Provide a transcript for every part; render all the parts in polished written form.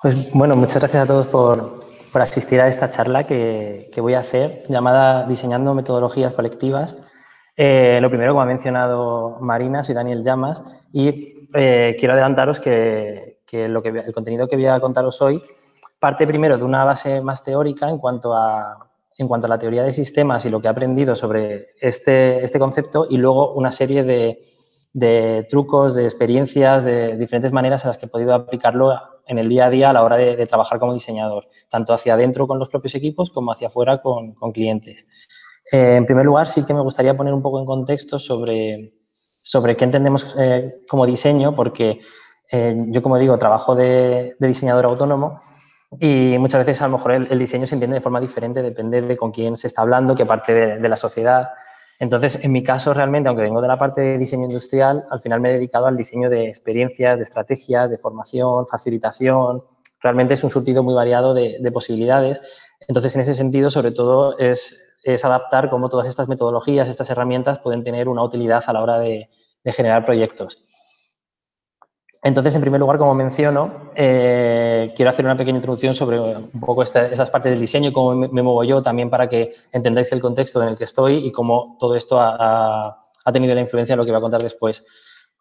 Pues bueno, muchas gracias a todos por asistir a esta charla que voy a hacer, llamada Diseñando metodologías colectivas. Lo primero, como ha mencionado Marina, soy Daniel Llamas y quiero adelantaros que el contenido que voy a contaros hoy parte primero de una base más teórica en cuanto a la teoría de sistemas y lo que he aprendido sobre este concepto, y luego una serie de trucos, de experiencias, de diferentes maneras en las que he podido aplicarlo en el día a día a la hora de trabajar como diseñador, tanto hacia adentro con los propios equipos como hacia afuera con clientes. En primer lugar, sí que me gustaría poner un poco en contexto sobre qué entendemos como diseño, porque yo, como digo, trabajo de diseñador autónomo y muchas veces a lo mejor el diseño se entiende de forma diferente, depende de con quién se está hablando, qué parte de la sociedad. Entonces, en mi caso, realmente, aunque vengo de la parte de diseño industrial, al final me he dedicado al diseño de experiencias, de estrategias, de formación, facilitación. Realmente es un surtido muy variado de posibilidades. Entonces, en ese sentido, sobre todo, es adaptar cómo todas estas metodologías, estas herramientas pueden tener una utilidad a la hora de generar proyectos. Entonces, en primer lugar, como menciono, quiero hacer una pequeña introducción sobre un poco esas partes del diseño y cómo me muevo yo, también para que entendáis el contexto en el que estoy y cómo todo esto ha tenido la influencia en lo que voy a contar después.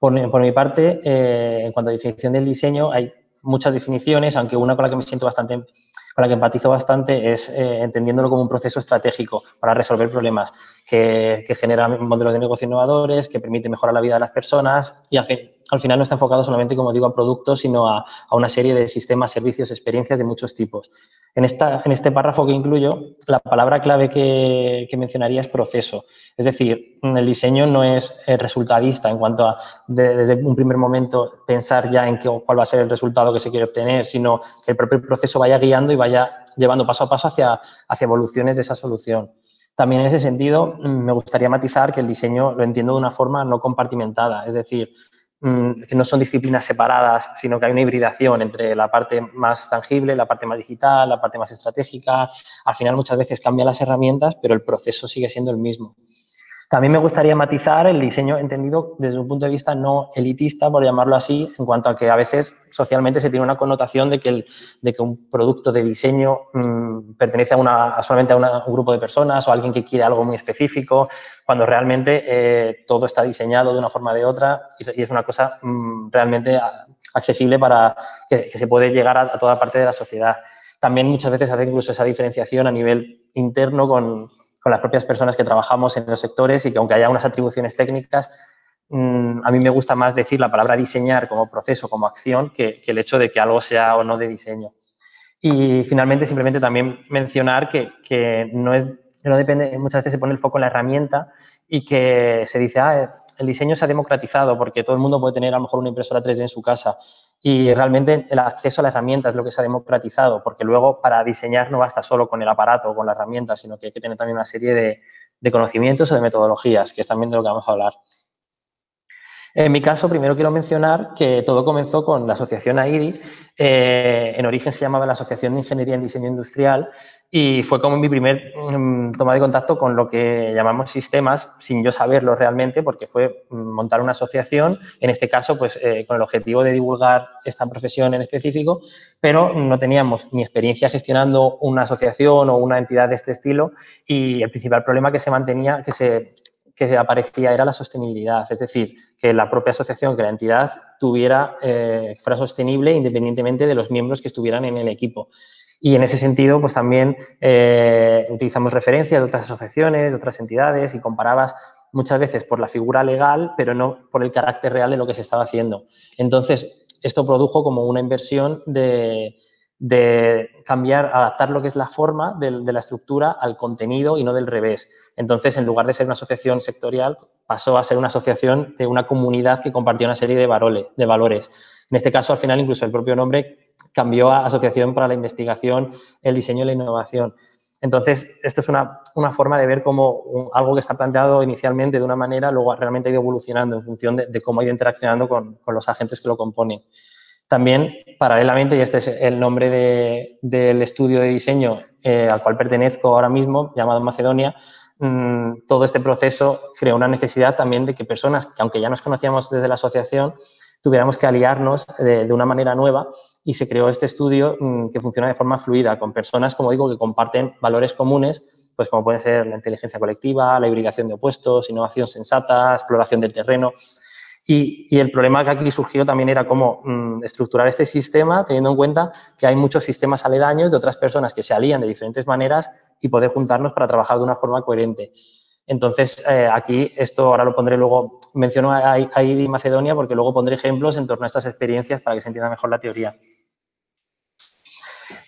Por mi parte, en cuanto a definición del diseño, hay muchas definiciones, aunque una con la que me siento bastante, con la que empatizo bastante, es entendiéndolo como un proceso estratégico para resolver problemas que genera modelos de negocio innovadores, que permite mejorar la vida de las personas y al final no está enfocado solamente, como digo, a productos, sino a una serie de sistemas, servicios, experiencias de muchos tipos. En este párrafo que incluyo, la palabra clave que mencionaría es proceso. Es decir, el diseño no es resultadista en cuanto a, desde un primer momento, pensar ya en cuál va a ser el resultado que se quiere obtener, sino que el propio proceso vaya guiando y vaya llevando paso a paso hacia evoluciones de esa solución. También en ese sentido me gustaría matizar que el diseño lo entiendo de una forma no compartimentada, es decir, que no son disciplinas separadas, sino que hay una hibridación entre la parte más tangible, la parte más digital, la parte más estratégica. Al final muchas veces cambian las herramientas, pero el proceso sigue siendo el mismo. También me gustaría matizar el diseño entendido desde un punto de vista no elitista, por llamarlo así, en cuanto a que a veces socialmente se tiene una connotación de que un producto de diseño pertenece solamente a un grupo de personas o a alguien que quiere algo muy específico, cuando realmente todo está diseñado de una forma o de otra y es una cosa realmente accesible para que se puede llegar a toda parte de la sociedad. También muchas veces hace incluso esa diferenciación a nivel interno con las propias personas que trabajamos en los sectores, y que aunque haya unas atribuciones técnicas, a mí me gusta más decir la palabra diseñar como proceso, como acción, que el hecho de que algo sea o no de diseño. Y finalmente, simplemente también mencionar que no depende, muchas veces se pone el foco en la herramienta y que se dice, el diseño se ha democratizado porque todo el mundo puede tener a lo mejor una impresora 3D en su casa. Y realmente el acceso a la herramienta es lo que se ha democratizado, porque luego para diseñar no basta solo con el aparato o con la herramienta, sino que hay que tener también una serie de conocimientos o de metodologías, que es también de lo que vamos a hablar. En mi caso, primero quiero mencionar que todo comenzó con la asociación AIDI. En origen se llamaba la Asociación de Ingeniería en Diseño Industrial y fue como mi primer toma de contacto con lo que llamamos sistemas, sin yo saberlo realmente, porque fue montar una asociación, en este caso pues con el objetivo de divulgar esta profesión en específico, pero no teníamos ni experiencia gestionando una asociación o una entidad de este estilo, y el principal problema que se mantenía, que aparecía, era la sostenibilidad, es decir, que la propia asociación, que la entidad fuera sostenible independientemente de los miembros que estuvieran en el equipo. Y en ese sentido, pues también utilizamos referencias de otras asociaciones, de otras entidades, y comparabas muchas veces por la figura legal, pero no por el carácter real de lo que se estaba haciendo. Entonces, esto produjo como una inversión de cambiar, adaptar lo que es la forma de la estructura al contenido y no del revés. Entonces, en lugar de ser una asociación sectorial, pasó a ser una asociación de una comunidad que compartía una serie de valores. En este caso, al final, incluso el propio nombre cambió a Asociación para la Investigación, el Diseño y la Innovación. Entonces, esto es una forma de ver cómo algo que está planteado inicialmente de una manera, luego realmente ha ido evolucionando en función de cómo ha ido interaccionando con los agentes que lo componen. También, paralelamente, y este es el nombre del estudio de diseño al cual pertenezco ahora mismo, llamado Macedonia, todo este proceso creó una necesidad también de que personas que, aunque ya nos conocíamos desde la asociación, tuviéramos que aliarnos de una manera nueva y se creó este estudio que funciona de forma fluida, con personas, como digo, que comparten valores comunes, pues como pueden ser la inteligencia colectiva, la hibridación de opuestos, innovación sensata, exploración del terreno. Y el problema que aquí surgió también era cómo estructurar este sistema teniendo en cuenta que hay muchos sistemas aledaños de otras personas que se alían de diferentes maneras y poder juntarnos para trabajar de una forma coherente. Entonces, aquí esto ahora lo pondré luego, menciono a Heidi y Macedonia porque luego pondré ejemplos en torno a estas experiencias para que se entienda mejor la teoría.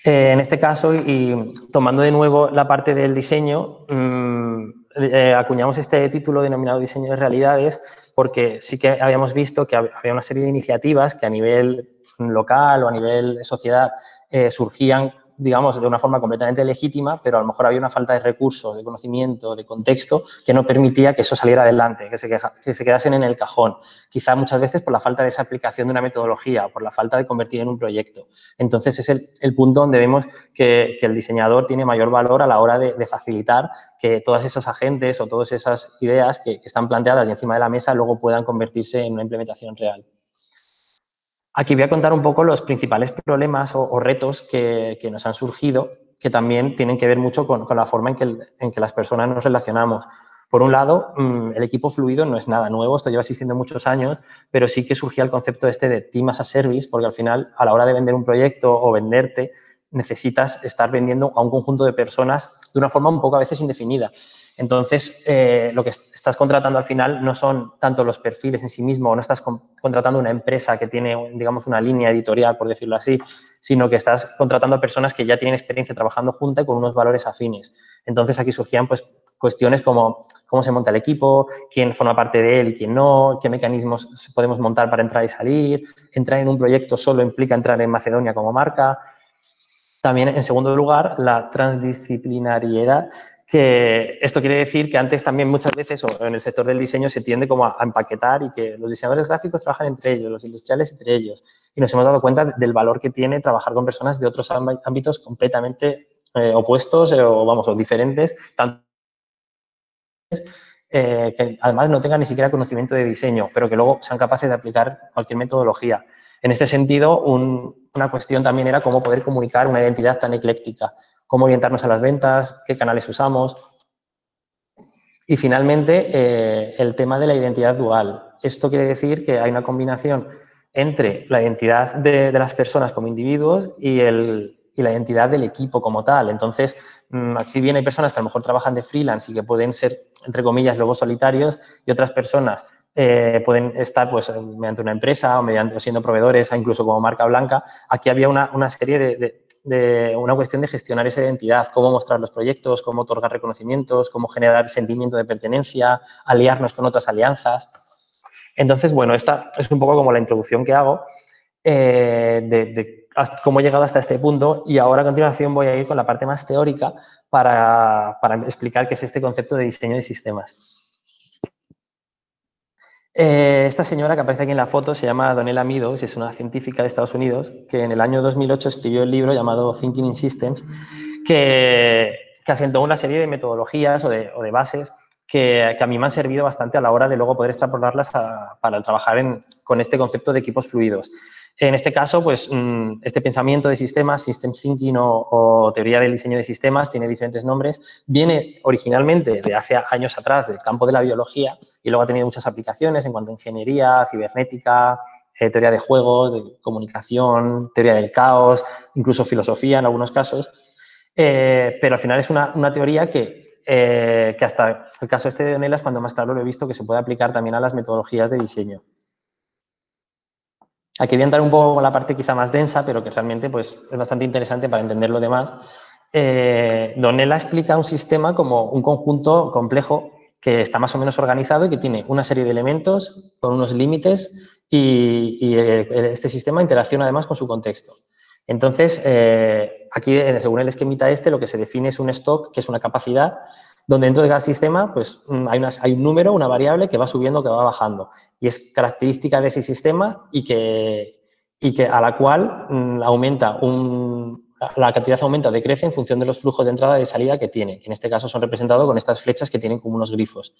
En este caso, y tomando de nuevo la parte del diseño, acuñamos este título denominado Diseño de Realidades porque sí que habíamos visto que había una serie de iniciativas que a nivel local o a nivel de sociedad surgían, digamos, de una forma completamente legítima, pero a lo mejor había una falta de recursos, de conocimiento, de contexto, que no permitía que eso saliera adelante, que se quedasen en el cajón. Quizá muchas veces por la falta de esa aplicación de una metodología, por la falta de convertir en un proyecto. Entonces, es el punto donde vemos que el diseñador tiene mayor valor a la hora de facilitar que todos esos agentes o todas esas ideas que están planteadas y encima de la mesa luego puedan convertirse en una implementación real. Aquí voy a contar un poco los principales problemas o retos que nos han surgido, que también tienen que ver mucho con la forma en que las personas nos relacionamos. Por un lado, el equipo fluido no es nada nuevo, esto lleva existiendo muchos años, pero sí que surgía el concepto este de Team as a Service, porque al final, a la hora de vender un proyecto o venderte, necesitas estar vendiendo a un conjunto de personas de una forma un poco a veces indefinida. Entonces, lo que estás contratando al final no son tanto los perfiles en sí mismos, no estás contratando una empresa que tiene, digamos, una línea editorial, por decirlo así, sino que estás contratando a personas que ya tienen experiencia trabajando juntas y con unos valores afines. Entonces, aquí surgían pues, cuestiones como cómo se monta el equipo, quién forma parte de él y quién no, qué mecanismos podemos montar para entrar y salir. Entrar en un proyecto solo implica entrar en Macedonia como marca. También, en segundo lugar, la transdisciplinariedad, que esto quiere decir que antes también muchas veces, o en el sector del diseño, se tiende como a empaquetar y que los diseñadores gráficos trabajan entre ellos, los industriales entre ellos. Y nos hemos dado cuenta del valor que tiene trabajar con personas de otros ámbitos completamente opuestos o diferentes, tanto que además no tengan ni siquiera conocimiento de diseño, pero que luego sean capaces de aplicar cualquier metodología. En este sentido, una cuestión también era cómo poder comunicar una identidad tan ecléctica, cómo orientarnos a las ventas, qué canales usamos. Y finalmente, el tema de la identidad dual. Esto quiere decir que hay una combinación entre la identidad de las personas como individuos y la identidad del equipo como tal. Entonces, si bien hay personas que a lo mejor trabajan de freelance y que pueden ser, entre comillas, lobos solitarios, y otras personas pueden estar pues, mediante una empresa o siendo proveedores, o incluso como marca blanca, aquí había una serie de una cuestión de gestionar esa identidad, cómo mostrar los proyectos, cómo otorgar reconocimientos, cómo generar sentimiento de pertenencia, aliarnos con otras alianzas. Entonces, bueno, esta es un poco como la introducción que hago de cómo he llegado hasta este punto y ahora a continuación voy a ir con la parte más teórica para explicar qué es este concepto de diseño de sistemas. Esta señora que aparece aquí en la foto se llama Donella Meadows, es una científica de Estados Unidos que en el año 2008 escribió el libro llamado Thinking in Systems, que asentó una serie de metodologías o de bases que a mí me han servido bastante a la hora de luego poder extrapolarlas para trabajar con este concepto de equipos fluidos. En este caso, pues, este pensamiento de sistemas, System Thinking o teoría del diseño de sistemas, tiene diferentes nombres, viene originalmente de hace años atrás del campo de la biología y luego ha tenido muchas aplicaciones en cuanto a ingeniería, cibernética, teoría de juegos, de comunicación, teoría del caos, incluso filosofía en algunos casos. Pero al final es una teoría que hasta el caso este de Donella es cuando más claro lo he visto que se puede aplicar también a las metodologías de diseño. Aquí voy a entrar un poco con la parte quizá más densa, pero que realmente pues, es bastante interesante para entender lo demás. Donella explica un sistema como un conjunto complejo que está más o menos organizado y que tiene una serie de elementos con unos límites y este sistema interacciona además con su contexto. Entonces, aquí, según el esquemita lo que se define es un stock, que es una capacidad, donde dentro de cada sistema pues, hay un número, una variable que va subiendo, que va bajando. Y es característica de ese sistema y que a la cual la cantidad aumenta o decrece en función de los flujos de entrada y de salida que tiene. En este caso son representados con estas flechas que tienen como unos grifos.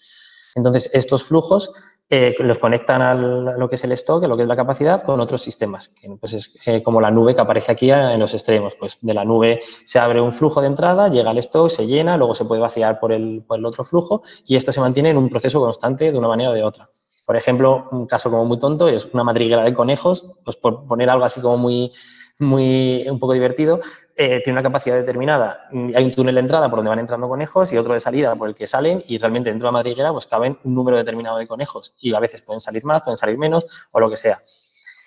Entonces, estos flujos los conectan a lo que es el stock, a lo que es la capacidad, con otros sistemas, que pues es como la nube que aparece aquí en los extremos. Pues de la nube se abre un flujo de entrada, llega al stock, se llena, luego se puede vaciar por el otro flujo y esto se mantiene en un proceso constante de una manera o de otra. Por ejemplo, un caso como muy tonto es una madriguera de conejos, pues por poner algo así como un poco divertido, tiene una capacidad determinada. Hay un túnel de entrada por donde van entrando conejos y otro de salida por el que salen y realmente dentro de la madriguera pues caben un número determinado de conejos y a veces pueden salir más, pueden salir menos o lo que sea.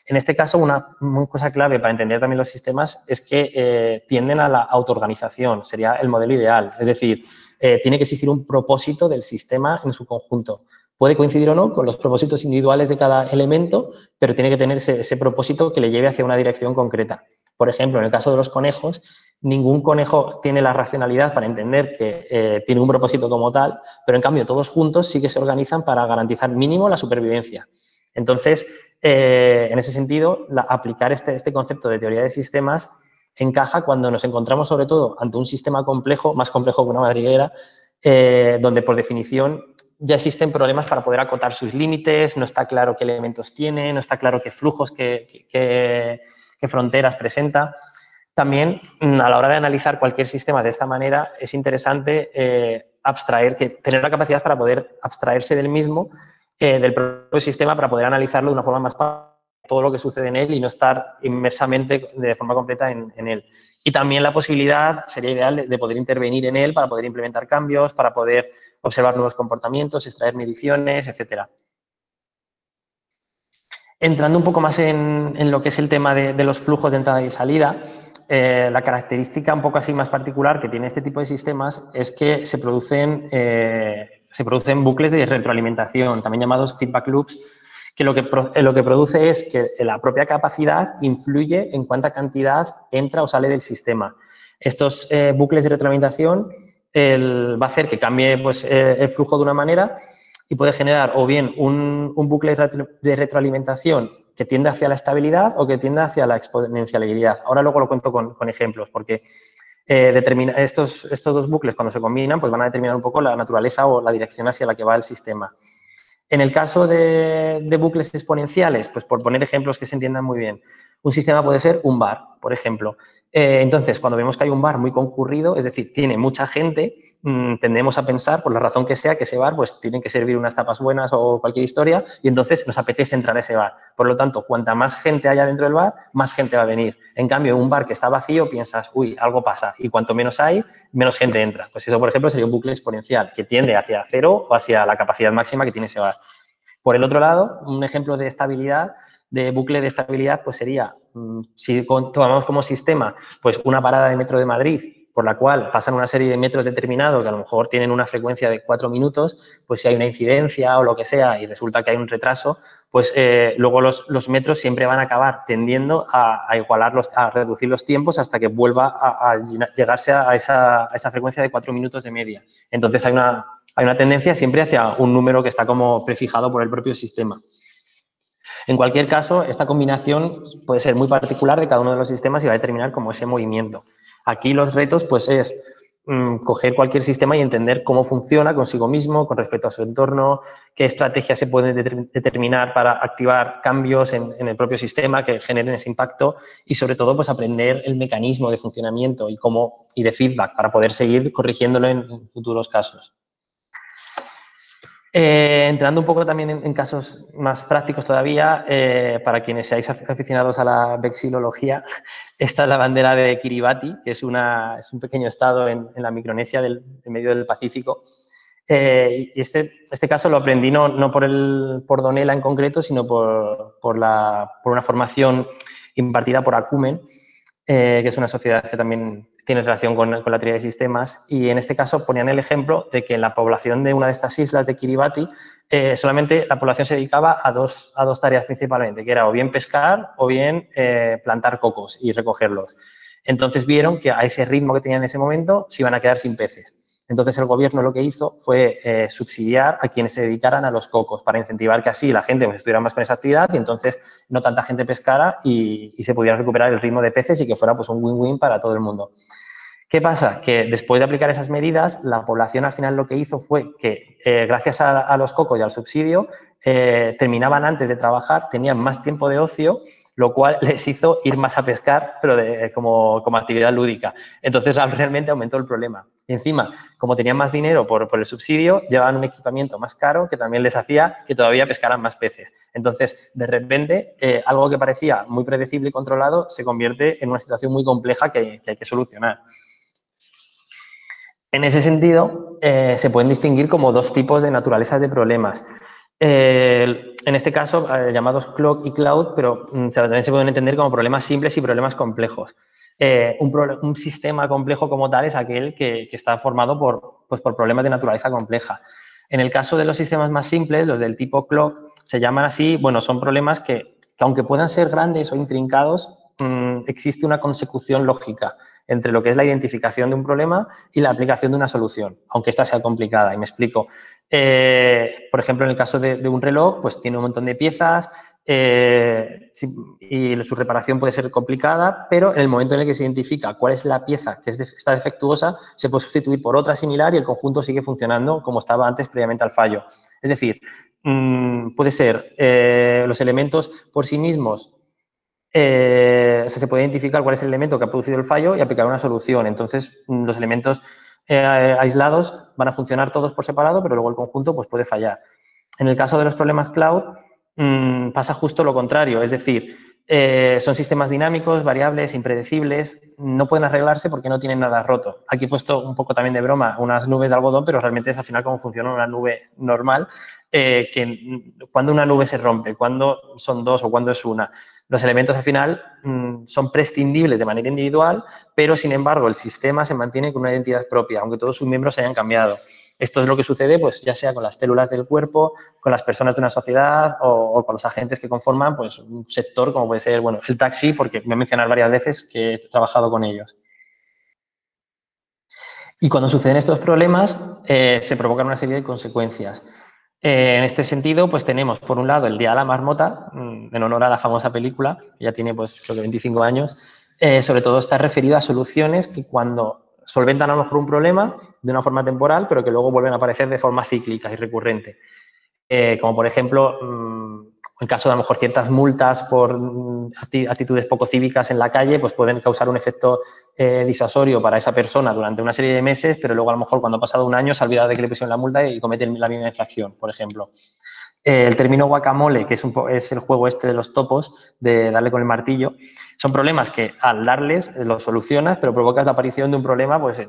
En este caso, una cosa clave para entender también los sistemas es que tienden a la autoorganización, sería el modelo ideal. Es decir, tiene que existir un propósito del sistema en su conjunto. Puede coincidir o no con los propósitos individuales de cada elemento, pero tiene que tener ese propósito que le lleve hacia una dirección concreta. Por ejemplo, en el caso de los conejos, ningún conejo tiene la racionalidad para entender que tiene un propósito como tal, pero en cambio todos juntos sí que se organizan para garantizar mínimo la supervivencia. Entonces, en ese sentido, aplicar este concepto de teoría de sistemas encaja cuando nos encontramos sobre todo ante un sistema complejo, más complejo que una madriguera, donde por definición ya existen problemas para poder acotar sus límites, no está claro qué elementos tiene, no está claro qué flujos, qué fronteras presenta. También, a la hora de analizar cualquier sistema de esta manera, es interesante tener la capacidad para poder abstraerse del mismo, del propio sistema, para poder analizarlo de una forma más todo lo que sucede en él y no estar inmersamente de forma completa en él. Y también la posibilidad, sería ideal, de poder intervenir en él para poder implementar cambios, para poder observar nuevos comportamientos, extraer mediciones, etcétera. Entrando un poco más en lo que es el tema de los flujos de entrada y salida, la característica un poco así más particular que tiene este tipo de sistemas es que se producen bucles de retroalimentación, también llamados feedback loops, que lo que produce es que la propia capacidad influye en cuánta cantidad entra o sale del sistema. Estos bucles de retroalimentación va a hacer que cambie pues, el flujo de una manera y puede generar o bien un bucle de retroalimentación que tiende hacia la estabilidad o que tiende hacia la exponencialidad. Ahora luego lo cuento con ejemplos, porque estos dos bucles cuando se combinan pues van a determinar un poco la naturaleza o la dirección hacia la que va el sistema. En el caso de bucles exponenciales, pues por poner ejemplos que se entiendan muy bien, un sistema puede ser un bar, por ejemplo. Entonces, cuando vemos que hay un bar muy concurrido, es decir, tiene mucha gente, tendemos a pensar, por la razón que sea, que ese bar pues tienen que servir unas tapas buenas o cualquier historia y entonces nos apetece entrar a ese bar. Por lo tanto, cuanta más gente haya dentro del bar, más gente va a venir. En cambio, en un bar que está vacío, piensas, uy, algo pasa. Y cuanto menos hay, menos gente entra. Pues eso, por ejemplo, sería un bucle exponencial que tiende hacia cero o hacia la capacidad máxima que tiene ese bar. Por el otro lado, un ejemplo de estabilidad, de bucle de estabilidad, pues sería, si tomamos como sistema, pues una parada de metro de Madrid, por la cual pasan una serie de metros determinados que a lo mejor tienen una frecuencia de 4 minutos, pues si hay una incidencia o lo que sea y resulta que hay un retraso, pues luego los metros siempre van a acabar tendiendo a igualarlos, a reducir los tiempos hasta que vuelva a llegarse a esa frecuencia de 4 minutos de media. Entonces hay una tendencia siempre hacia un número que está como prefijado por el propio sistema. En cualquier caso, esta combinación puede ser muy particular de cada uno de los sistemas y va a determinar como ese movimiento. Aquí los retos pues es coger cualquier sistema y entender cómo funciona consigo mismo, con respecto a su entorno, qué estrategias se pueden determinar para activar cambios en el propio sistema que generen ese impacto y sobre todo pues aprender el mecanismo de funcionamiento y de feedback para poder seguir corrigiéndolo en futuros casos. Entrando un poco también en casos más prácticos todavía, para quienes seáis aficionados a la vexilología, esta es la bandera de Kiribati, que es un pequeño estado en la Micronesia del medio del Pacífico. Y este caso lo aprendí no por Donella en concreto, sino por una formación impartida por Acumen, que es una sociedad que también tiene relación con la teoría de sistemas, y en este caso ponían el ejemplo de que en la población de una de estas islas de Kiribati solamente la población se dedicaba a dos tareas principalmente, que era o bien pescar o bien plantar cocos y recogerlos. Entonces vieron que a ese ritmo que tenían en ese momento se iban a quedar sin peces. Entonces el gobierno lo que hizo fue subsidiar a quienes se dedicaran a los cocos para incentivar que así la gente pues, estuviera más con esa actividad y entonces no tanta gente pescara y se pudiera recuperar el ritmo de peces y que fuera pues, un win-win para todo el mundo. ¿Qué pasa? Que después de aplicar esas medidas, la población al final lo que hizo fue que, gracias a los cocos y al subsidio, terminaban antes de trabajar, tenían más tiempo de ocio, lo cual les hizo ir más a pescar, pero como actividad lúdica. Entonces, realmente aumentó el problema. Y encima, como tenían más dinero por el subsidio, llevaban un equipamiento más caro que también les hacía que todavía pescaran más peces. Entonces, de repente, algo que parecía muy predecible y controlado se convierte en una situación muy compleja que hay que solucionar. En ese sentido, se pueden distinguir como dos tipos de naturalezas de problemas. En este caso, llamados clock y cloud, pero también se pueden entender como problemas simples y problemas complejos. Un sistema complejo como tal es aquel que está formado por problemas de naturaleza compleja. En el caso de los sistemas más simples, los del tipo clock, se llaman así, bueno, son problemas que aunque puedan ser grandes o intrincados, existe una consecución lógica entre lo que es la identificación de un problema y la aplicación de una solución, aunque esta sea complicada. Y me explico. Por ejemplo, en el caso de un reloj, pues tiene un montón de piezas y su reparación puede ser complicada, pero en el momento en el que se identifica cuál es la pieza que está defectuosa, se puede sustituir por otra similar y el conjunto sigue funcionando como estaba antes previamente al fallo. Es decir, puede ser los elementos por sí mismos. Se puede identificar cuál es el elemento que ha producido el fallo y aplicar una solución. Entonces, los elementos aislados van a funcionar todos por separado, pero luego el conjunto pues, puede fallar. En el caso de los problemas cloud, pasa justo lo contrario. Es decir, son sistemas dinámicos, variables, impredecibles, no pueden arreglarse porque no tienen nada roto. Aquí he puesto un poco también de broma unas nubes de algodón, pero realmente es al final cómo funciona una nube normal, que cuando una nube se rompe, cuando son dos o cuando es una. Los elementos al final son prescindibles de manera individual, pero sin embargo el sistema se mantiene con una identidad propia, aunque todos sus miembros hayan cambiado. Esto es lo que sucede, pues, ya sea con las células del cuerpo, con las personas de una sociedad o con los agentes que conforman pues, un sector, como puede ser bueno, el taxi, porque voy a mencionar varias veces que he trabajado con ellos. Y cuando suceden estos problemas, se provocan una serie de consecuencias. En este sentido, pues tenemos, por un lado, el Día de la Marmota, en honor a la famosa película, que ya tiene, pues, creo que 25 años. Sobre todo está referido a soluciones que cuando solventan a lo mejor un problema de una forma temporal, pero que luego vuelven a aparecer de forma cíclica y recurrente. Como por ejemplo, en caso de a lo mejor ciertas multas por actitudes poco cívicas en la calle, pues pueden causar un efecto disuasorio para esa persona durante una serie de meses, pero luego a lo mejor cuando ha pasado un año se ha olvidado de que le pusieron la multa y cometen la misma infracción, por ejemplo. El término guacamole, que es el juego este de los topos, de darle con el martillo, son problemas que al darles los solucionas, pero provocas la aparición de un problema pues,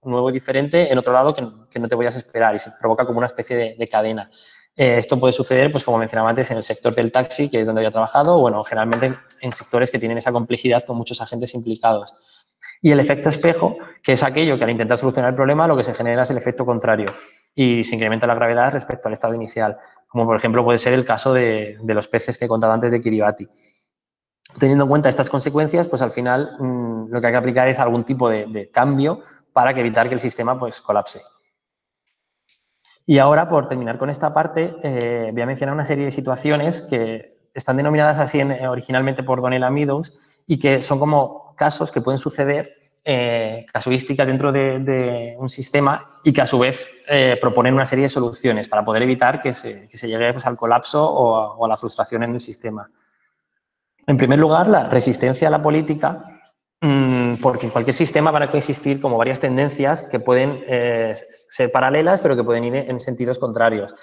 nuevo y diferente en otro lado que no te vayas a esperar y se provoca como una especie de cadena. Esto puede suceder, pues como mencionaba antes, en el sector del taxi, que es donde había trabajado, o bueno, generalmente en sectores que tienen esa complejidad con muchos agentes implicados. Y el efecto espejo, que es aquello que al intentar solucionar el problema lo que se genera es el efecto contrario y se incrementa la gravedad respecto al estado inicial, como por ejemplo puede ser el caso de los peces que he contado antes de Kiribati. Teniendo en cuenta estas consecuencias, pues al final lo que hay que aplicar es algún tipo de cambio para evitar que el sistema pues, colapse. Y ahora, por terminar con esta parte, voy a mencionar una serie de situaciones que están denominadas así originalmente por Donella Meadows y que son como casos que pueden suceder, casuísticas dentro de un sistema y que a su vez proponen una serie de soluciones para poder evitar que se llegue pues, al colapso o a la frustración en el sistema. En primer lugar, la resistencia a la política, porque en cualquier sistema van a coexistir como varias tendencias que pueden ser paralelas, pero que pueden ir en sentidos contrarios.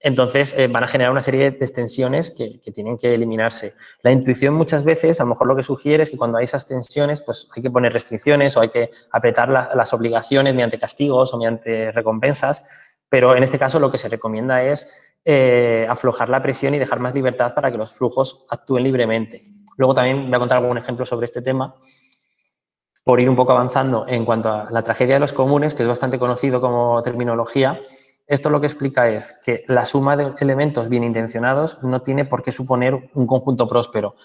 Entonces, van a generar una serie de tensiones que tienen que eliminarse. La intuición muchas veces, a lo mejor lo que sugiere es que cuando hay esas tensiones, pues hay que poner restricciones o hay que apretar las obligaciones mediante castigos o mediante recompensas, pero en este caso lo que se recomienda es aflojar la presión y dejar más libertad para que los flujos actúen libremente. Luego también voy a contar algún ejemplo sobre este tema por ir un poco avanzando en cuanto a la tragedia de los comunes, que es bastante conocido como terminología. Esto lo que explica es que la suma de elementos bien intencionados no tiene por qué suponer un conjunto próspero.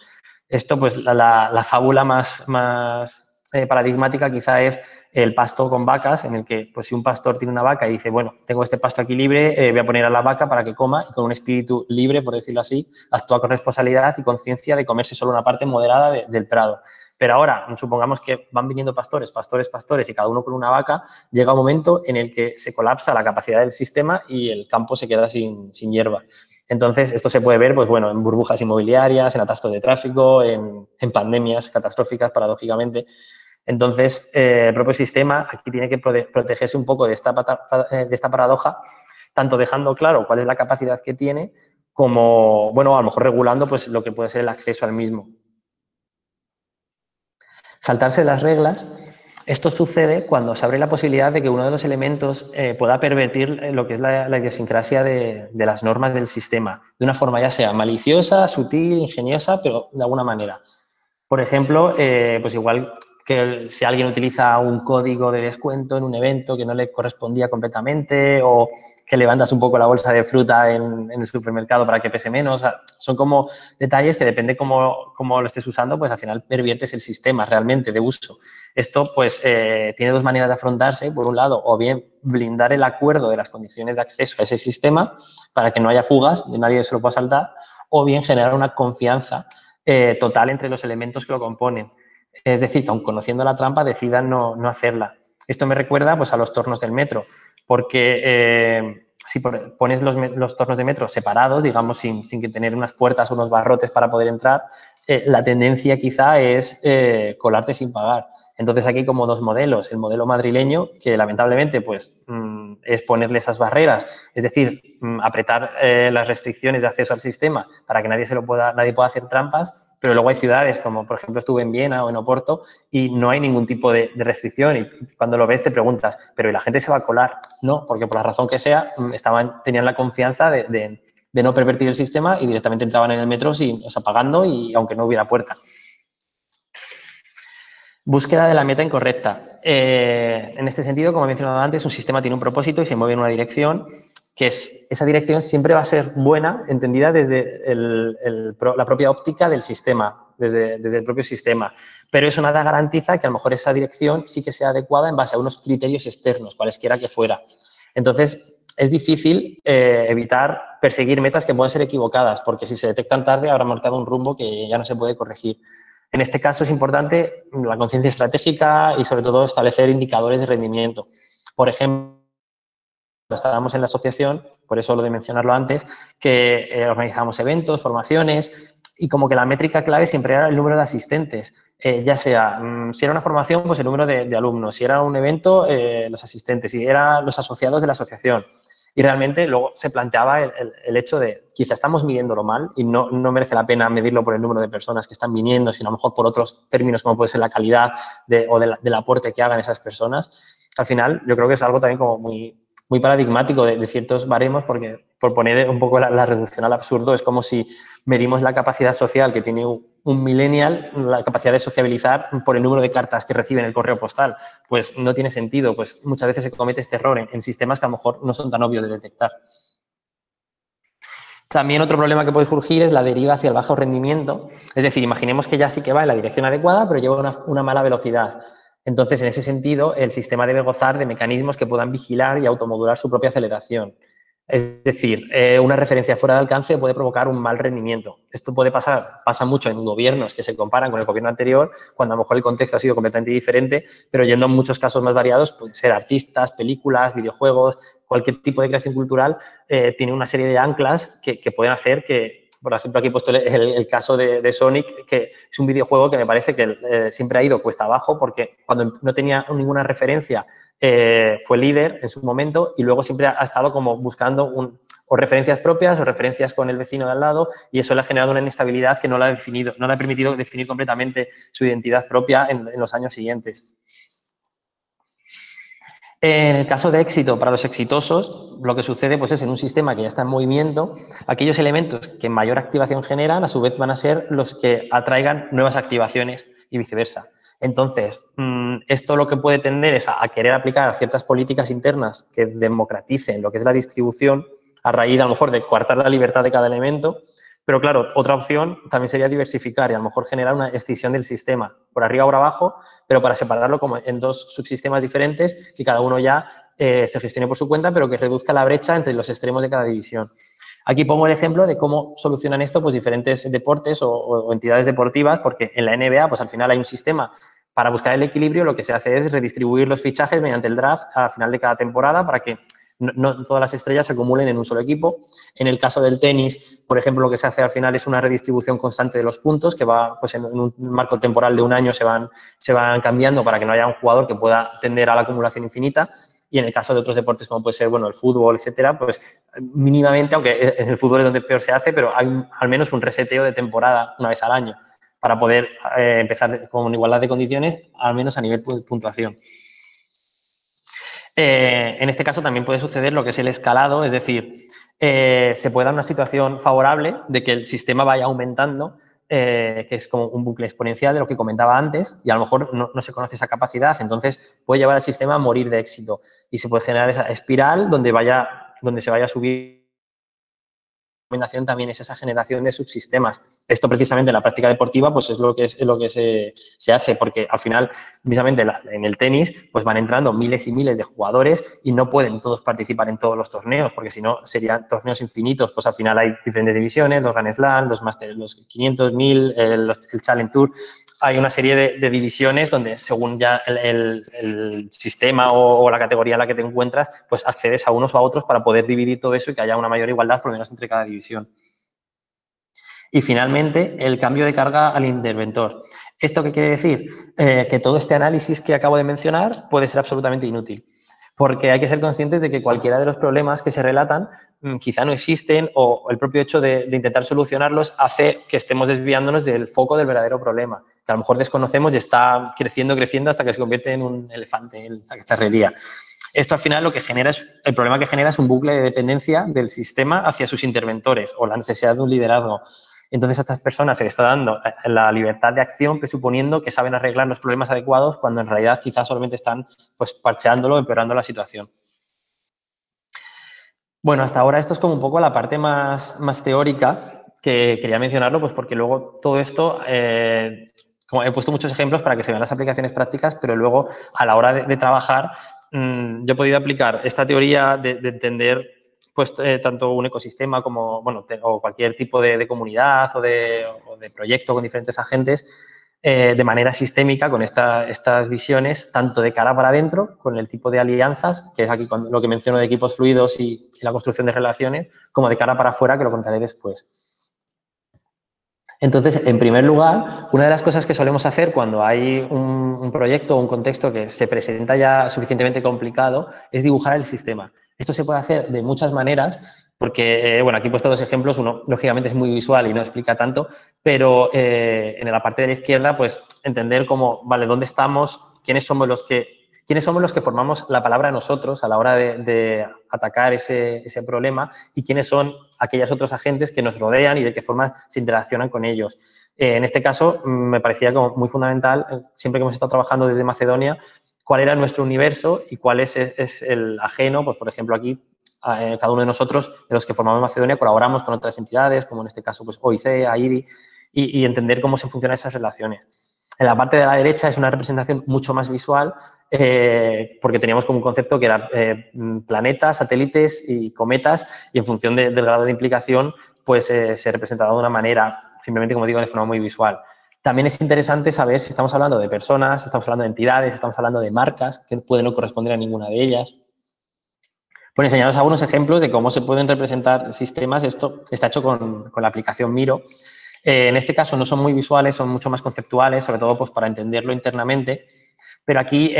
Esto, pues, la fábula más paradigmática quizá es el pasto con vacas, en el que pues, si un pastor tiene una vaca y dice, bueno, tengo este pasto aquí libre, voy a poner a la vaca para que coma, y con un espíritu libre, por decirlo así, actúa con responsabilidad y conciencia de comerse solo una parte moderada del prado. Pero ahora, supongamos que van viniendo pastores, y cada uno con una vaca, llega un momento en el que se colapsa la capacidad del sistema y el campo se queda sin hierba. Entonces, esto se puede ver, pues bueno, en burbujas inmobiliarias, en atascos de tráfico, en pandemias catastróficas, paradójicamente. Entonces, el propio sistema aquí tiene que protegerse un poco de esta paradoja, tanto dejando claro cuál es la capacidad que tiene, como, bueno, a lo mejor regulando pues, lo que puede ser el acceso al mismo. Saltarse las reglas, esto sucede cuando se abre la posibilidad de que uno de los elementos pueda pervertir lo que es la idiosincrasia de las normas del sistema, de una forma ya sea maliciosa, sutil, ingeniosa, pero de alguna manera. Por ejemplo, pues igual que si alguien utiliza un código de descuento en un evento que no le correspondía completamente, o que levantas un poco la bolsa de fruta en el supermercado para que pese menos. O sea, son como detalles que depende cómo lo estés usando, pues al final perviertes el sistema realmente de uso. Esto pues tiene dos maneras de afrontarse. Por un lado, o bien blindar el acuerdo de las condiciones de acceso a ese sistema para que no haya fugas, nadie se lo pueda saltar, o bien generar una confianza total entre los elementos que lo componen. Es decir, que aun conociendo la trampa decidan no hacerla. Esto me recuerda pues, a los tornos del metro, porque si pones los tornos de metro separados, digamos, sin que tener unas puertas o unos barrotes para poder entrar, la tendencia quizá es colarte sin pagar. Entonces aquí hay como dos modelos. El modelo madrileño, que lamentablemente pues, es ponerle esas barreras, es decir, apretar las restricciones de acceso al sistema para que nadie pueda hacer trampas, pero luego hay ciudades como, por ejemplo, estuve en Viena o en Oporto y no hay ningún tipo de restricción y cuando lo ves te preguntas, ¿pero y la gente se va a colar? No, porque por la razón que sea, tenían la confianza de no pervertir el sistema y directamente entraban en el metro pagando y aunque no hubiera puerta. Búsqueda de la meta incorrecta. En este sentido, como he mencionado antes, un sistema tiene un propósito y se mueve en una dirección, que esa dirección siempre va a ser buena, entendida desde la propia óptica del sistema, desde el propio sistema. Pero eso nada garantiza que a lo mejor esa dirección sí que sea adecuada en base a unos criterios externos, cualesquiera que fuera. Entonces, es difícil evitar perseguir metas que pueden ser equivocadas, porque si se detectan tarde habrá marcado un rumbo que ya no se puede corregir. En este caso es importante la conciencia estratégica y sobre todo establecer indicadores de rendimiento. Por ejemplo, estábamos en la asociación, por eso lo de mencionarlo antes, que organizábamos eventos, formaciones y como que la métrica clave siempre era el número de asistentes, ya sea, si era una formación, pues el número de alumnos, si era un evento, los asistentes, si eran los asociados de la asociación. Y realmente luego se planteaba el hecho de, quizá estamos midiéndolo mal y no merece la pena medirlo por el número de personas que están viniendo, sino a lo mejor por otros términos como puede ser la calidad del aporte que hagan esas personas. Al final, yo creo que es algo también como muy paradigmático de ciertos baremos, porque por poner un poco la reducción al absurdo, es como si medimos la capacidad social que tiene un millennial, la capacidad de sociabilizar por el número de cartas que recibe en el correo postal. Pues no tiene sentido, pues muchas veces se comete este error en sistemas que a lo mejor no son tan obvios de detectar. También otro problema que puede surgir es la deriva hacia el bajo rendimiento. Es decir, imaginemos que ya sí que va en la dirección adecuada, pero lleva una mala velocidad. Entonces, en ese sentido, el sistema debe gozar de mecanismos que puedan vigilar y automodular su propia aceleración. Es decir, una referencia fuera de alcance puede provocar un mal rendimiento. Esto pasa mucho en gobiernos que se comparan con el gobierno anterior, cuando a lo mejor el contexto ha sido completamente diferente, pero yendo en muchos casos más variados, pueden ser artistas, películas, videojuegos, cualquier tipo de creación cultural tiene una serie de anclas que pueden hacer que, por ejemplo, aquí he puesto el caso de Sonic, que es un videojuego que me parece que siempre ha ido cuesta abajo porque cuando no tenía ninguna referencia fue líder en su momento y luego siempre ha estado como buscando o referencias propias o referencias con el vecino de al lado y eso le ha generado una inestabilidad que no le ha permitido definir completamente su identidad propia en los años siguientes. En el caso de éxito, para los exitosos, lo que sucede pues, es en un sistema que ya está en movimiento, aquellos elementos que mayor activación generan, a su vez van a ser los que atraigan nuevas activaciones y viceversa. Entonces, esto lo que puede tender es a querer aplicar ciertas políticas internas que democraticen lo que es la distribución a raíz, a lo mejor, de coartar la libertad de cada elemento, Pero claro, otra opción también sería diversificar y a lo mejor generar una escisión del sistema, por arriba o por abajo, pero para separarlo como en dos subsistemas diferentes, que cada uno ya se gestione por su cuenta, pero que reduzca la brecha entre los extremos de cada división. Aquí pongo el ejemplo de cómo solucionan esto pues, diferentes deportes o entidades deportivas, porque en la NBA pues, al final hay un sistema para buscar el equilibrio. Lo que se hace es redistribuir los fichajes mediante el draft al final de cada temporada para que no todas las estrellas se acumulen en un solo equipo. En el caso del tenis, por ejemplo, lo que se hace al final es una redistribución constante de los puntos que va, pues en un marco temporal de un año se van cambiando para que no haya un jugador que pueda tender a la acumulación infinita. Y en el caso de otros deportes, como puede ser, bueno, el fútbol, etcétera, pues mínimamente, aunque en el fútbol es donde peor se hace, pero hay al menos un reseteo de temporada una vez al año para poder empezar con igualdad de condiciones, al menos a nivel de puntuación. En este caso también puede suceder lo que es el escalado, es decir, se puede dar una situación favorable de que el sistema vaya aumentando, que es como un bucle exponencial de lo que comentaba antes, y a lo mejor no se conoce esa capacidad, entonces puede llevar al sistema a morir de éxito y se puede generar esa espiral donde se vaya a subir. También es esa generación de subsistemas. Esto precisamente en la práctica deportiva pues es lo que se hace, porque al final, precisamente en el tenis, pues van entrando miles y miles de jugadores y no pueden todos participar en todos los torneos, porque si no serían torneos infinitos. Pues al final hay diferentes divisiones, los Grand Slam, los Masters, los 500, 1000, el Challenge Tour. Hay una serie de divisiones donde según ya el sistema o la categoría en la que te encuentras, pues accedes a unos o a otros para poder dividir todo eso y que haya una mayor igualdad por lo menos entre cada división. Y finalmente, el cambio de carga al interventor. ¿Esto qué quiere decir? Que todo este análisis que acabo de mencionar puede ser absolutamente inútil, porque hay que ser conscientes de que cualquiera de los problemas que se relatan quizá no existen, o el propio hecho de intentar solucionarlos hace que estemos desviándonos del foco del verdadero problema, que a lo mejor desconocemos y está creciendo hasta que se convierte en un elefante en la cacharrería. Esto al final lo que genera el problema que genera es un bucle de dependencia del sistema hacia sus interventores o la necesidad de un liderazgo. Entonces a estas personas se les está dando la libertad de acción presuponiendo que saben arreglar los problemas adecuados cuando en realidad quizás solamente están pues, parcheándolo o empeorando la situación. Bueno, hasta ahora esto es como un poco la parte más teórica que quería mencionarlo, pues porque luego todo esto, como he puesto muchos ejemplos para que se vean las aplicaciones prácticas, pero luego a la hora de trabajar yo he podido aplicar esta teoría de entender pues tanto un ecosistema como, bueno, o cualquier tipo de comunidad o de proyecto con diferentes agentes de manera sistémica con estas visiones, tanto de cara para adentro, con el tipo de alianzas, que es aquí lo que menciono de equipos fluidos y la construcción de relaciones, como de cara para afuera, que lo contaré después. Entonces, en primer lugar, una de las cosas que solemos hacer cuando hay un proyecto o un contexto que se presenta ya suficientemente complicado es dibujar el sistema. Esto se puede hacer de muchas maneras, porque, bueno, aquí he puesto dos ejemplos, uno lógicamente es muy visual y no explica tanto, pero en la parte de la izquierda, pues entender cómo, vale, dónde estamos, quiénes somos los que formamos la palabra nosotros a la hora de atacar ese problema y quiénes son aquellos otros agentes que nos rodean y de qué forma se interaccionan con ellos. En este caso, me parecía como muy fundamental, siempre que hemos estado trabajando desde Macedonia, cuál era nuestro universo y cuál es el ajeno. Pues, por ejemplo, aquí, cada uno de nosotros, de los que formamos Macedonia, colaboramos con otras entidades, como en este caso pues, OIC, AIDI, y entender cómo se funcionan esas relaciones. En la parte de la derecha es una representación mucho más visual, porque teníamos como un concepto que era planetas, satélites y cometas, y en función del grado de implicación, pues se representaba de una manera, simplemente, como digo, de forma muy visual. También es interesante saber si estamos hablando de personas, estamos hablando de entidades, estamos hablando de marcas, que pueden no corresponder a ninguna de ellas. Por enseñaros algunos ejemplos de cómo se pueden representar sistemas. Esto está hecho con la aplicación Miro. En este caso no son muy visuales, son mucho más conceptuales, sobre todo pues, para entenderlo internamente. Pero aquí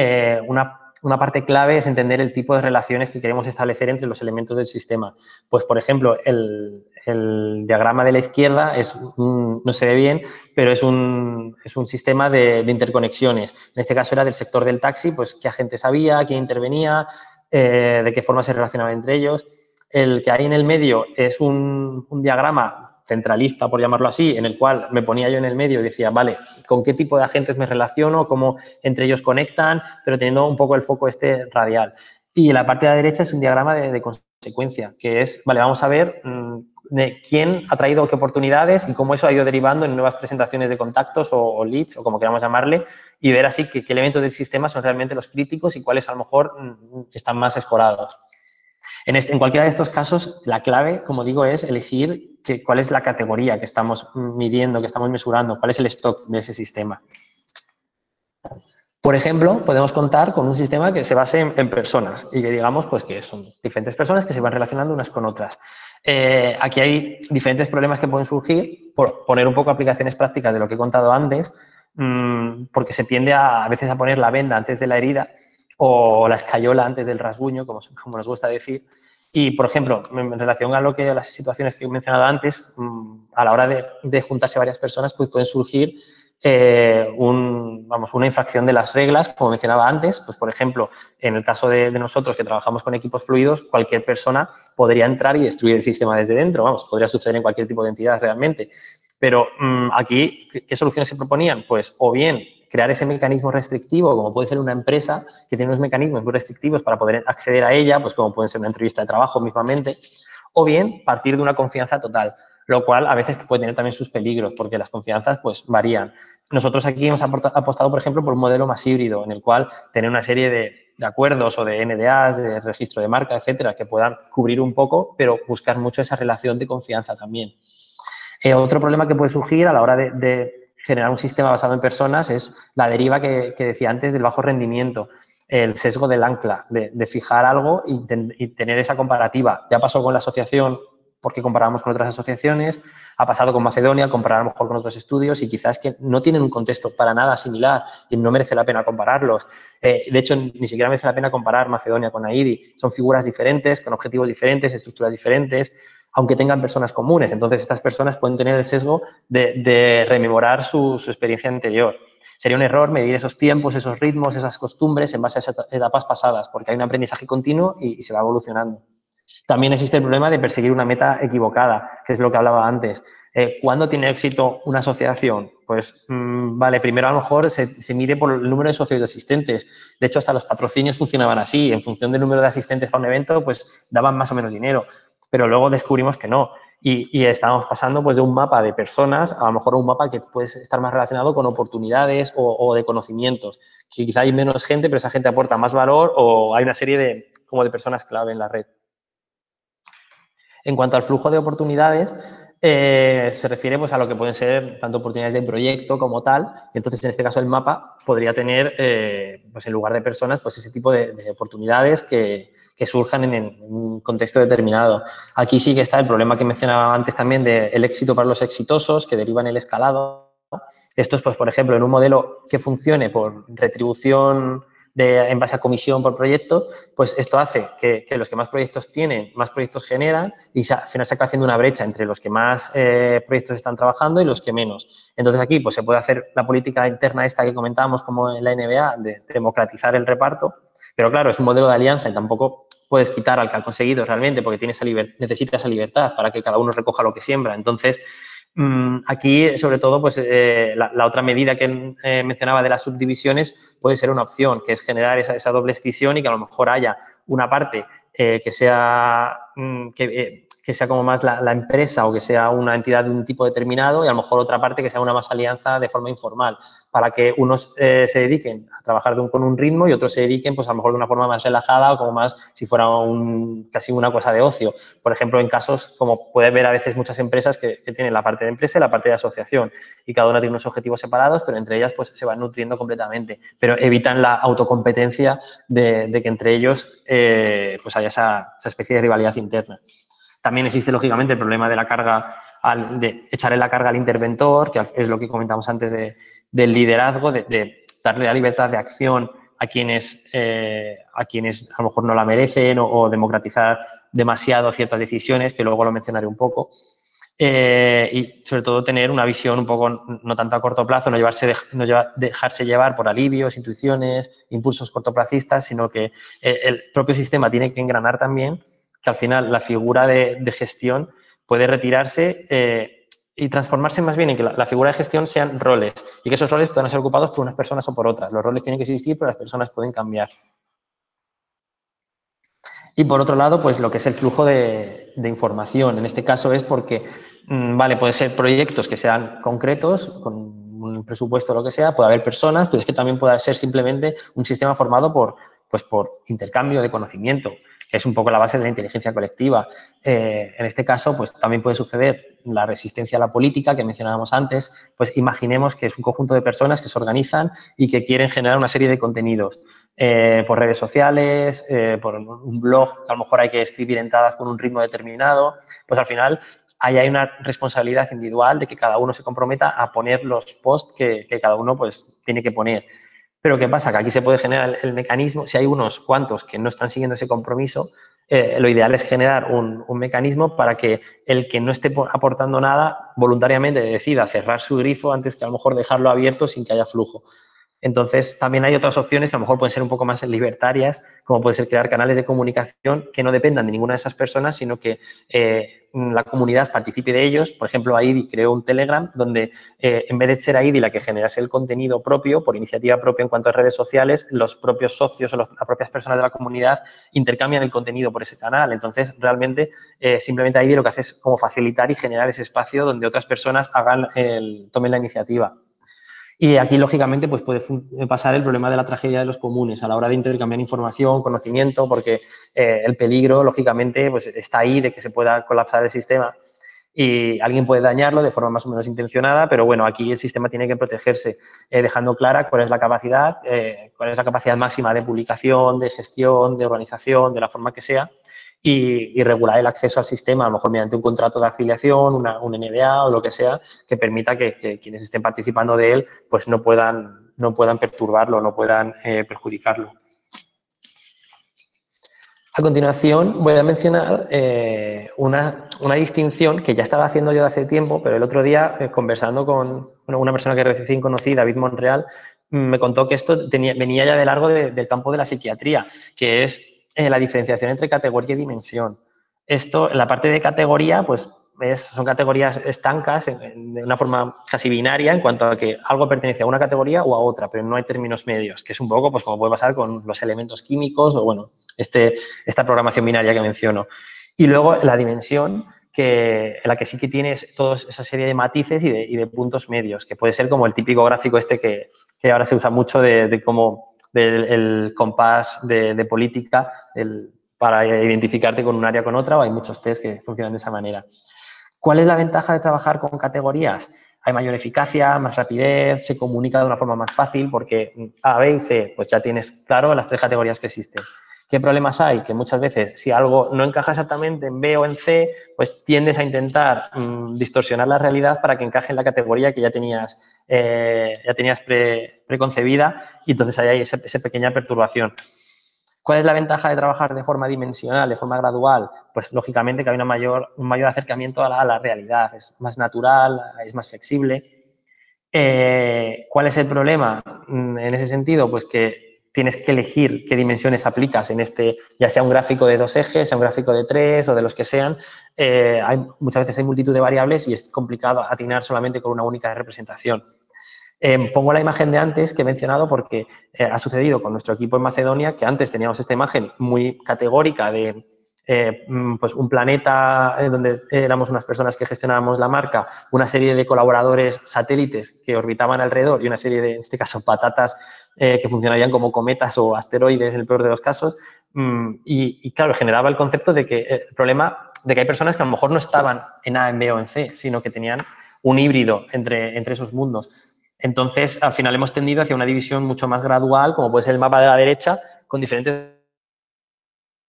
una parte clave es entender el tipo de relaciones que queremos establecer entre los elementos del sistema. Pues, por ejemplo, el diagrama de la izquierda no se ve bien, pero es un sistema de interconexiones. En este caso era del sector del taxi, pues qué agentes había, quién intervenía, de qué forma se relacionaba entre ellos. El que hay en el medio es un diagrama centralista, por llamarlo así, en el cual me ponía yo en el medio y decía, vale, ¿con qué tipo de agentes me relaciono? ¿Cómo entre ellos conectan? Pero teniendo un poco el foco radial. Y la parte de la derecha es un diagrama de construcción consecuencia, que es, vale, vamos a ver de quién ha traído qué oportunidades y cómo eso ha ido derivando en nuevas presentaciones de contactos o leads, o como queramos llamarle, y ver así qué elementos del sistema son realmente los críticos y cuáles a lo mejor están más escorados. En cualquiera de estos casos, la clave, como digo, es elegir cuál es la categoría que estamos midiendo, que estamos mesurando, cuál es el stock de ese sistema. Por ejemplo, podemos contar con un sistema que se base en personas y que digamos pues, que son diferentes personas que se van relacionando unas con otras. Aquí hay diferentes problemas que pueden surgir por poner un poco aplicaciones prácticas de lo que he contado antes, porque se tiende a veces a poner la venda antes de la herida o la escayola antes del rasguño, como nos gusta decir. Y, por ejemplo, en relación a las situaciones que he mencionado antes, a la hora de juntarse varias personas, pues pueden surgir una infracción de las reglas, como mencionaba antes. Pues, por ejemplo, en el caso de nosotros que trabajamos con equipos fluidos, cualquier persona podría entrar y destruir el sistema desde dentro. Podría suceder en cualquier tipo de entidad realmente. Pero aquí, ¿qué soluciones se proponían? Pues o bien crear ese mecanismo restrictivo, como puede ser una empresa que tiene unos mecanismos muy restrictivos para poder acceder a ella, pues como puede ser una entrevista de trabajo mismamente, o bien partir de una confianza total, lo cual a veces puede tener también sus peligros, porque las confianzas pues varían. Nosotros aquí hemos apostado, por ejemplo, por un modelo más híbrido, en el cual tener una serie de acuerdos o de NDAs, de registro de marca, etcétera, que puedan cubrir un poco, pero buscar mucho esa relación de confianza también. Otro problema que puede surgir a la hora de generar un sistema basado en personas es la deriva que decía antes del bajo rendimiento, el sesgo del ancla, de fijar algo y tener esa comparativa. Ya pasó con la asociación porque comparábamos con otras asociaciones, ha pasado con Macedonia, comparar a lo mejor con otros estudios y quizás que no tienen un contexto para nada similar y no merece la pena compararlos. De hecho, ni siquiera merece la pena comparar Macedonia con AIDI. Son figuras diferentes, con objetivos diferentes, estructuras diferentes, aunque tengan personas comunes. Entonces, estas personas pueden tener el sesgo de rememorar su experiencia anterior. Sería un error medir esos tiempos, esos ritmos, esas costumbres en base a esas etapas pasadas, porque hay un aprendizaje continuo y se va evolucionando. También existe el problema de perseguir una meta equivocada, que es lo que hablaba antes. ¿Cuándo tiene éxito una asociación? Pues, vale, primero a lo mejor se mide por el número de socios y asistentes. De hecho, hasta los patrocinios funcionaban así. En función del número de asistentes para un evento, pues daban más o menos dinero. Pero luego descubrimos que no. Y estábamos pasando pues, de un mapa de personas a lo mejor a un mapa que puede estar más relacionado con oportunidades o de conocimientos. Que quizá hay menos gente, pero esa gente aporta más valor o hay una serie de personas clave en la red. En cuanto al flujo de oportunidades, se refiere pues, a lo que pueden ser tanto oportunidades de proyecto como tal. Y entonces, en este caso, el mapa podría tener, pues, en lugar de personas, pues ese tipo de oportunidades que surjan en un contexto determinado. Aquí sí que está el problema que mencionaba antes también del éxito para los exitosos, que derivan el escalado. Esto es, pues, por ejemplo, en un modelo que funcione por retribución en base a comisión por proyecto, pues esto hace que los que más proyectos tienen, más proyectos generan y al final se acaba haciendo una brecha entre los que más proyectos están trabajando y los que menos. Entonces aquí pues se puede hacer la política interna esta que comentábamos como en la NBA de democratizar el reparto, pero claro, es un modelo de alianza y tampoco puedes quitar al que ha conseguido realmente porque necesita esa libertad para que cada uno recoja lo que siembra. Entonces, aquí, sobre todo, pues la otra medida que mencionaba de las subdivisiones puede ser una opción, que es generar esa doble escisión y que a lo mejor haya una parte que sea como más la empresa o que sea una entidad de un tipo determinado y a lo mejor otra parte que sea una más alianza de forma informal, para que unos se dediquen a trabajar con un ritmo y otros se dediquen pues a lo mejor de una forma más relajada o como más si fuera casi una cosa de ocio. Por ejemplo, en casos como puede ver a veces muchas empresas que tienen la parte de empresa y la parte de asociación y cada una tiene unos objetivos separados, pero entre ellas pues se van nutriendo completamente, pero evitan la autocompetencia de que entre ellos pues haya esa especie de rivalidad interna. También existe, lógicamente, el problema de la carga, de echarle la carga al interventor, que es lo que comentamos antes del liderazgo, de darle la libertad de acción a quienes a lo mejor no la merecen o democratizar demasiado ciertas decisiones, que luego lo mencionaré un poco. Y sobre todo tener una visión un poco, no tanto a corto plazo, no dejarse llevar por alivios, intuiciones, impulsos cortoplacistas, sino que el propio sistema tiene que engranar también, que al final la figura de gestión puede retirarse y transformarse más bien en que la figura de gestión sean roles y que esos roles puedan ser ocupados por unas personas o por otras. Los roles tienen que existir, pero las personas pueden cambiar. Y por otro lado, pues lo que es el flujo de información. En este caso es porque, vale, puede ser proyectos que sean concretos, con un presupuesto o lo que sea, puede haber personas, pero es que también puede ser simplemente un sistema formado pues por intercambio de conocimiento, que es un poco la base de la inteligencia colectiva. En este caso, pues también puede suceder la resistencia a la política que mencionábamos antes, pues imaginemos que es un conjunto de personas que se organizan y que quieren generar una serie de contenidos. Por redes sociales, por un blog, que a lo mejor hay que escribir entradas con un ritmo determinado, pues al final ahí hay una responsabilidad individual de que cada uno se comprometa a poner los posts que cada uno pues tiene que poner. Pero ¿qué pasa? Que aquí se puede generar el mecanismo, si hay unos cuantos que no están siguiendo ese compromiso, lo ideal es generar un mecanismo para que el que no esté aportando nada voluntariamente decida cerrar su grifo antes que a lo mejor dejarlo abierto sin que haya flujo. Entonces, también hay otras opciones que a lo mejor pueden ser un poco más libertarias, como puede ser crear canales de comunicación que no dependan de ninguna de esas personas, sino que la comunidad participe de ellos. Por ejemplo, AIDI creó un Telegram donde en vez de ser AIDI la que generase el contenido propio, por iniciativa propia en cuanto a redes sociales, los propios socios o las propias personas de la comunidad intercambian el contenido por ese canal. Entonces, realmente, simplemente AIDI lo que hace es como facilitar y generar ese espacio donde otras personas tomen la iniciativa. Y aquí, lógicamente, pues puede pasar el problema de la tragedia de los comunes a la hora de intercambiar información, conocimiento, porque el peligro, lógicamente, pues está ahí de que se pueda colapsar el sistema y alguien puede dañarlo de forma más o menos intencionada, pero bueno, aquí el sistema tiene que protegerse, dejando clara cuál es la capacidad máxima de publicación, de gestión, de organización, de la forma que sea, y regular el acceso al sistema, a lo mejor mediante un contrato de afiliación, un NDA o lo que sea, que permita que quienes estén participando de él pues no puedan perturbarlo, no puedan perjudicarlo. A continuación voy a mencionar una distinción que ya estaba haciendo yo de hace tiempo, pero el otro día conversando con una persona que recién conocí, David Monreal, me contó que esto venía ya de largo del campo de la psiquiatría, que es la diferenciación entre categoría y dimensión. Esto, en la parte de categoría, pues son categorías estancas de una forma casi binaria en cuanto a que algo pertenece a una categoría o a otra, pero no hay términos medios, que es un poco pues como puede pasar con los elementos químicos o bueno, esta programación binaria que menciono. Y luego la dimensión, en la que sí que tienes toda esa serie de matices y de puntos medios, que puede ser como el típico gráfico que ahora se usa mucho del compás de política para identificarte con un área con otra, o hay muchos test que funcionan de esa manera. ¿Cuál es la ventaja de trabajar con categorías? Hay mayor eficacia, más rapidez, se comunica de una forma más fácil porque A, B y C, pues ya tienes claro las tres categorías que existen. ¿Qué problemas hay? Que muchas veces si algo no encaja exactamente en B o en C, pues tiendes a intentar distorsionar la realidad para que encaje en la categoría que ya tenías preconcebida y entonces hay esa pequeña perturbación. ¿Cuál es la ventaja de trabajar de forma dimensional, de forma gradual? Pues lógicamente que hay un mayor acercamiento a la realidad, es más natural, es más flexible. ¿Cuál es el problema en ese sentido? Pues que tienes que elegir qué dimensiones aplicas en ya sea un gráfico de 2 ejes, sea un gráfico de 3 o de los que sean. Muchas veces hay multitud de variables y es complicado atinar solamente con una única representación. Pongo la imagen de antes que he mencionado porque ha sucedido con nuestro equipo en Macedonia que antes teníamos esta imagen muy categórica de pues un planeta donde éramos unas personas que gestionábamos la marca, una serie de colaboradores satélites que orbitaban alrededor y una serie de, en este caso, patatas que funcionarían como cometas o asteroides en el peor de los casos. Y claro, generaba el concepto de que el problema de que hay personas que a lo mejor no estaban en A, en B o en C, sino que tenían un híbrido entre esos mundos. Entonces, al final hemos tendido hacia una división mucho más gradual, como puede ser el mapa de la derecha, con diferentes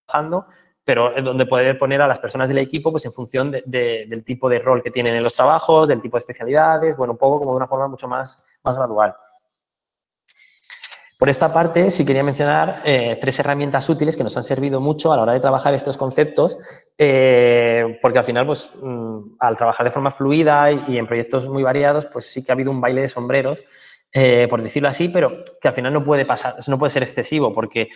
trabajando, pero donde poder poner a las personas del equipo pues en función del tipo de rol que tienen en los trabajos, del tipo de especialidades, bueno, un poco como de una forma mucho más gradual. Por esta parte, sí quería mencionar 3 herramientas útiles que nos han servido mucho a la hora de trabajar estos conceptos, porque al final, pues, al trabajar de forma fluida y en proyectos muy variados, pues sí que ha habido un baile de sombreros, por decirlo así, pero que al final no puede pasar, no puede ser excesivo, porque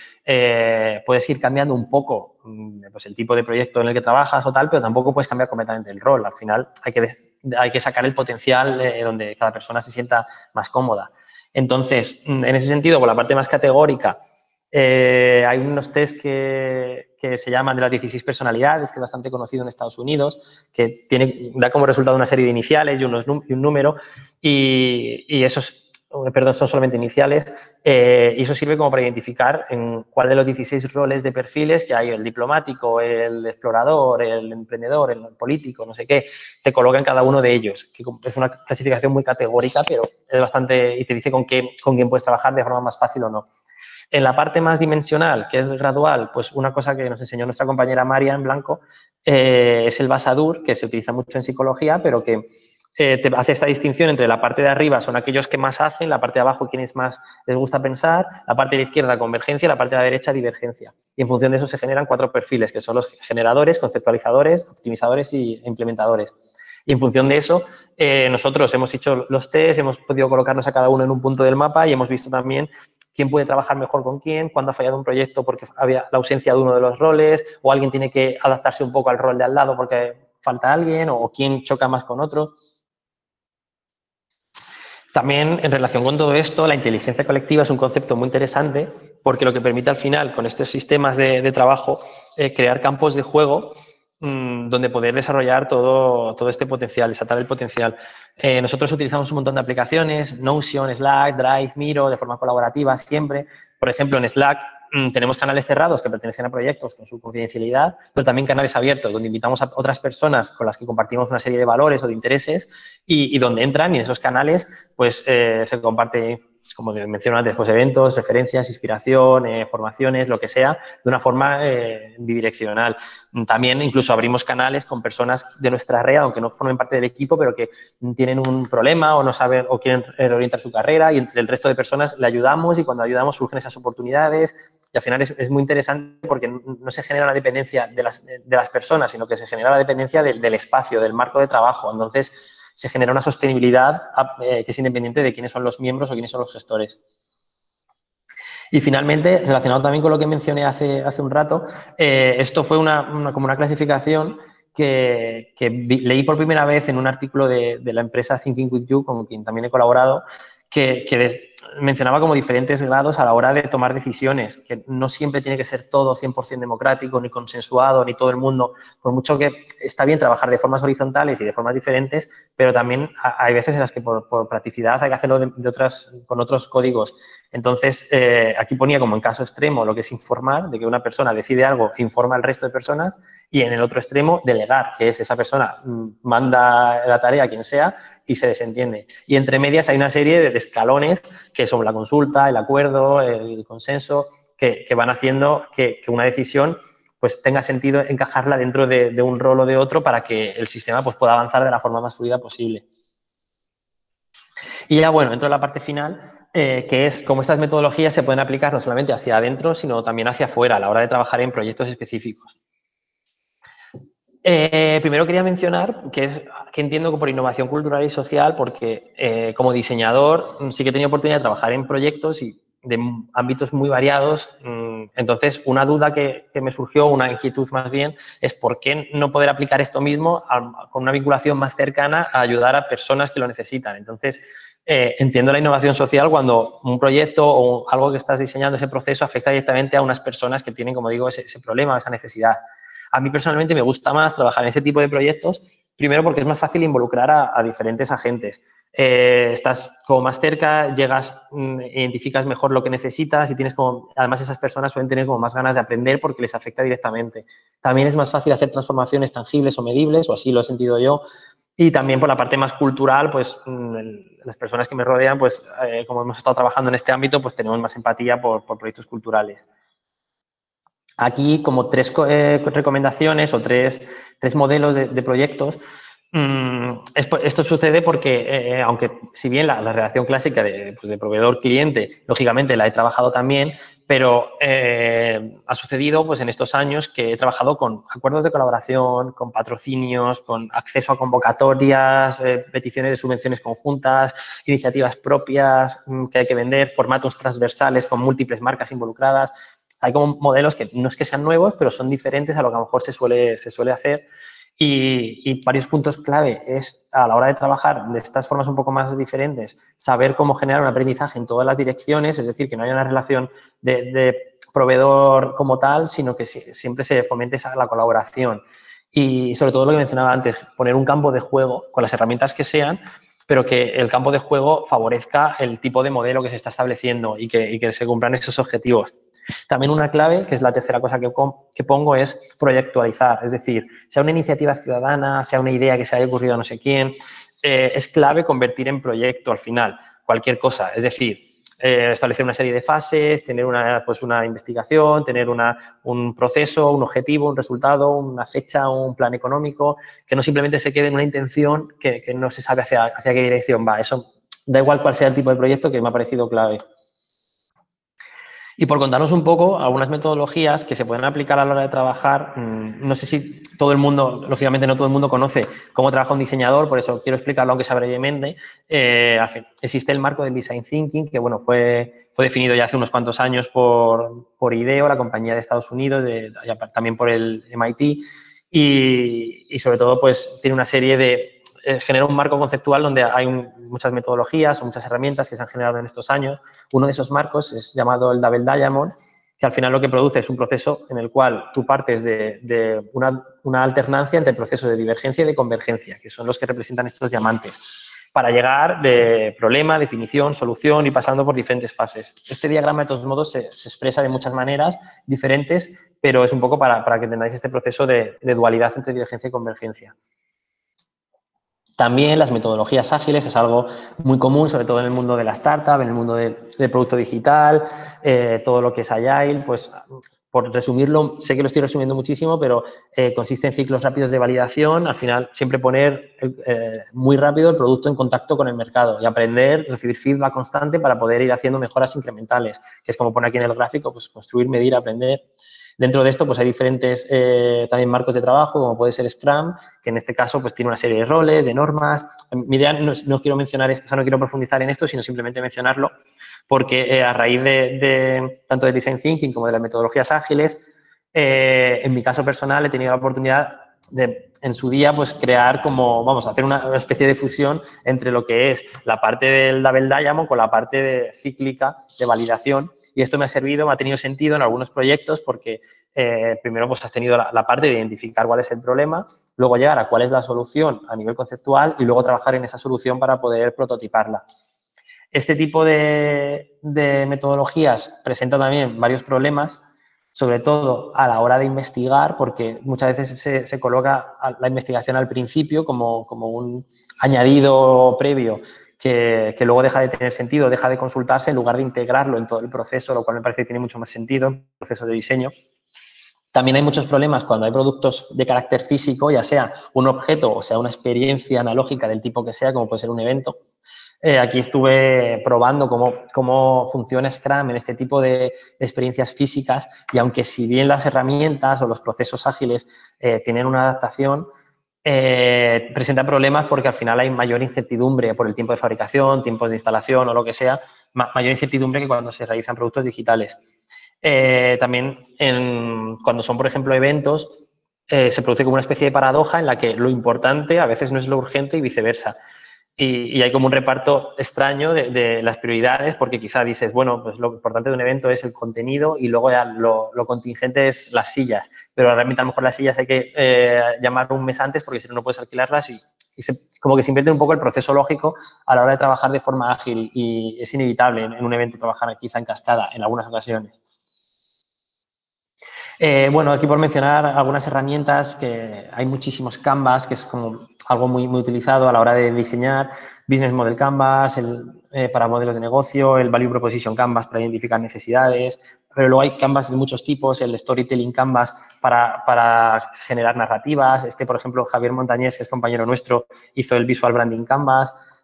puedes ir cambiando un poco pues el tipo de proyecto en el que trabajas o tal, pero tampoco puedes cambiar completamente el rol. Al final hay que sacar el potencial donde cada persona se sienta más cómoda. Entonces, en ese sentido, por la parte más categórica, Hay unos test que se llaman de las 16 personalidades, que es bastante conocido en Estados Unidos, que da como resultado una serie de iniciales y un número, y esos, perdón, son solamente iniciales, y eso sirve como para identificar en cuál de los 16 roles de perfiles que hay, el diplomático, el explorador, el emprendedor, el político, no sé qué, te coloca en cada uno de ellos, que es una clasificación muy categórica, pero es bastante, y te dice con quién puedes trabajar de forma más fácil o no. En la parte más dimensional, que es gradual, pues una cosa que nos enseñó nuestra compañera María en Blanco es el Basadur, que se utiliza mucho en psicología, pero que te hace esta distinción entre la parte de arriba son aquellos que más hacen, la parte de abajo quienes más les gusta pensar, la parte de la izquierda convergencia, la parte de la derecha divergencia. Y en función de eso se generan 4 perfiles, que son los generadores, conceptualizadores, optimizadores e implementadores. Y en función de eso, nosotros hemos hecho los test, hemos podido colocarnos a cada uno en un punto del mapa y hemos visto también quién puede trabajar mejor con quién, cuándo ha fallado un proyecto porque había la ausencia de uno de los roles, o alguien tiene que adaptarse un poco al rol de al lado porque falta alguien, o quién choca más con otro. También, en relación con todo esto, la inteligencia colectiva es un concepto muy interesante porque lo que permite al final, con estos sistemas de trabajo, crear campos de juego donde poder desarrollar todo este potencial, desatar el potencial. Nosotros utilizamos un montón de aplicaciones, Notion, Slack, Drive, Miro, de forma colaborativa siempre. Por ejemplo, en Slack tenemos canales cerrados que pertenecen a proyectos con su confidencialidad, pero también canales abiertos donde invitamos a otras personas con las que compartimos una serie de valores o de intereses y donde entran y en esos canales pues se comparte, como mencioné antes, pues eventos, referencias, inspiración, formaciones, lo que sea, de una forma bidireccional. También incluso abrimos canales con personas de nuestra red, aunque no formen parte del equipo, pero que tienen un problema o no saben o quieren reorientar su carrera y entre el resto de personas le ayudamos y cuando ayudamos surgen esas oportunidades y al final es muy interesante porque no se genera la dependencia de las personas, sino que se genera la dependencia del espacio, del marco de trabajo. Entonces, se genera una sostenibilidad que es independiente de quiénes son los miembros o quiénes son los gestores. Y finalmente, relacionado también con lo que mencioné hace un rato, esto fue como una clasificación que leí por primera vez en un artículo de la empresa Thinking With You, con quien también he colaborado, que mencionaba como diferentes grados a la hora de tomar decisiones, que no siempre tiene que ser todo 100% democrático, ni consensuado, ni todo el mundo, por mucho que está bien trabajar de formas horizontales y de formas diferentes, pero también hay veces en las que por practicidad hay que hacerlo con otros códigos. Entonces, aquí ponía como en caso extremo lo que es informar, de que una persona decide algo e informa al resto de personas, y en el otro extremo, delegar, que es esa persona manda la tarea a quien sea y se desentiende. Y entre medias hay una serie de escalones que son la consulta, el acuerdo, el consenso, que van haciendo que una decisión pues tenga sentido encajarla dentro de un rol o de otro para que el sistema pues, pueda avanzar de la forma más fluida posible. Y ya, bueno, entro en la parte final, que es cómo estas metodologías se pueden aplicar no solamente hacia adentro, sino también hacia afuera a la hora de trabajar en proyectos específicos. Primero quería mencionar que entiendo que por innovación cultural y social, porque como diseñador sí que he tenido oportunidad de trabajar en proyectos y de ámbitos muy variados. Entonces, una duda que me surgió, una inquietud más bien, es por qué no poder aplicar esto mismo con una vinculación más cercana a ayudar a personas que lo necesitan. Entonces, entiendo la innovación social cuando un proyecto o algo que estás diseñando, ese proceso, afecta directamente a unas personas que tienen, como digo, ese problema, esa necesidad. A mí personalmente me gusta más trabajar en ese tipo de proyectos, primero porque es más fácil involucrar a diferentes agentes. Estás como más cerca, llegas, identificas mejor lo que necesitas y tienes como, además esas personas suelen tener como más ganas de aprender porque les afecta directamente. También es más fácil hacer transformaciones tangibles o medibles, o así lo he sentido yo. Y también por la parte más cultural, pues las personas que me rodean, pues como hemos estado trabajando en este ámbito, pues tenemos más empatía por proyectos culturales. Aquí, como tres recomendaciones o tres modelos de proyectos, esto sucede porque, aunque si bien la relación clásica de proveedor-cliente, lógicamente la he trabajado también, pero ha sucedido pues, en estos años que he trabajado con acuerdos de colaboración, con patrocinios, con acceso a convocatorias, peticiones de subvenciones conjuntas, iniciativas propias que hay que vender, formatos transversales con múltiples marcas involucradas. Hay como modelos que no es que sean nuevos, pero son diferentes a lo que a lo mejor se suele hacer. Y varios puntos clave es, a la hora de trabajar de estas formas un poco más diferentes, saber cómo generar un aprendizaje en todas las direcciones, es decir, que no haya una relación de proveedor como tal, sino que siempre se fomente la colaboración. Y sobre todo lo que mencionaba antes, poner un campo de juego con las herramientas que sean, pero que el campo de juego favorezca el tipo de modelo que se está estableciendo y que se cumplan esos objetivos. También una clave, que es la tercera cosa que pongo, es proyectualizar. Es decir, sea una iniciativa ciudadana, sea una idea que se haya ocurrido a no sé quién, es clave convertir en proyecto al final cualquier cosa. Es decir, establecer una serie de fases, tener una investigación, tener un proceso, un objetivo, un resultado, una fecha, un plan económico, que no simplemente se quede en una intención que no se sabe hacia qué dirección va. Eso da igual cuál sea el tipo de proyecto, que me ha parecido clave. Y por contarnos un poco algunas metodologías que se pueden aplicar a la hora de trabajar, no sé si todo el mundo, lógicamente no todo el mundo conoce cómo trabaja un diseñador, por eso quiero explicarlo aunque sea brevemente. Existe el marco del Design Thinking, que bueno, fue definido ya hace unos cuantos años por IDEO, la compañía de Estados Unidos, también por el MIT, y sobre todo pues tiene una serie de genera un marco conceptual donde hay muchas metodologías o muchas herramientas que se han generado en estos años. Uno de esos marcos es llamado el Double Diamond, que al final lo que produce es un proceso en el cual tú partes de una alternancia entre procesos de divergencia y de convergencia, que son los que representan estos diamantes, para llegar de problema, definición, solución y pasando por diferentes fases. Este diagrama, de todos modos, se expresa de muchas maneras diferentes, pero es un poco para que entendáis este proceso de dualidad entre divergencia y convergencia. También las metodologías ágiles es algo muy común, sobre todo en el mundo de la startup, en el mundo del producto digital, todo lo que es Agile, pues por resumirlo, sé que lo estoy resumiendo muchísimo, pero consiste en ciclos rápidos de validación, al final siempre poner muy rápido el producto en contacto con el mercado y aprender, recibir feedback constante para poder ir haciendo mejoras incrementales, que es como pone aquí en el gráfico, pues construir, medir, aprender. Dentro de esto, pues hay diferentes también marcos de trabajo, como puede ser Scrum, que en este caso pues tiene una serie de roles, de normas. Mi idea no quiero mencionar esto, o sea, no quiero profundizar en esto, sino simplemente mencionarlo, porque a raíz de tanto del Design Thinking como de las metodologías ágiles, en mi caso personal he tenido la oportunidad de, en su día, pues crear hacer una especie de fusión entre lo que es la parte del Double Diamond con la parte cíclica de validación, y esto me ha tenido sentido en algunos proyectos porque primero pues has tenido la parte de identificar cuál es el problema, luego llegar a cuál es la solución a nivel conceptual y luego trabajar en esa solución para poder prototiparla. Este tipo de metodologías presenta también varios problemas, sobre todo a la hora de investigar, porque muchas veces se coloca la investigación al principio como un añadido previo que luego deja de tener sentido, deja de consultarse en lugar de integrarlo en todo el proceso, lo cual me parece que tiene mucho más sentido en el proceso de diseño. También hay muchos problemas cuando hay productos de carácter físico, ya sea un objeto o sea una experiencia analógica del tipo que sea, como puede ser un evento. Aquí estuve probando cómo funciona Scrum en este tipo de experiencias físicas, y aunque si bien las herramientas o los procesos ágiles tienen una adaptación, presenta problemas porque al final hay mayor incertidumbre por el tiempo de fabricación, tiempos de instalación o lo que sea, mayor incertidumbre que cuando se realizan productos digitales. También cuando son, por ejemplo, eventos, se produce como una especie de paradoja en la que lo importante a veces no es lo urgente y viceversa. Y hay como un reparto extraño de las prioridades, porque quizá dices, bueno, pues lo importante de un evento es el contenido y luego ya lo contingente es las sillas, pero realmente a lo mejor las sillas hay que llamar un mes antes porque si no, no puedes alquilarlas y como que se invierte un poco el proceso lógico a la hora de trabajar de forma ágil, y es inevitable en un evento trabajar quizá en cascada en algunas ocasiones. Bueno, aquí por mencionar algunas herramientas, que hay muchísimos Canvas, que es como algo muy, muy utilizado a la hora de diseñar, Business Model Canvas, para modelos de negocio, el Value Proposition Canvas para identificar necesidades, pero luego hay Canvas de muchos tipos, el Storytelling Canvas para generar narrativas. Por ejemplo, Javier Montañés, que es compañero nuestro, hizo el Visual Branding Canvas.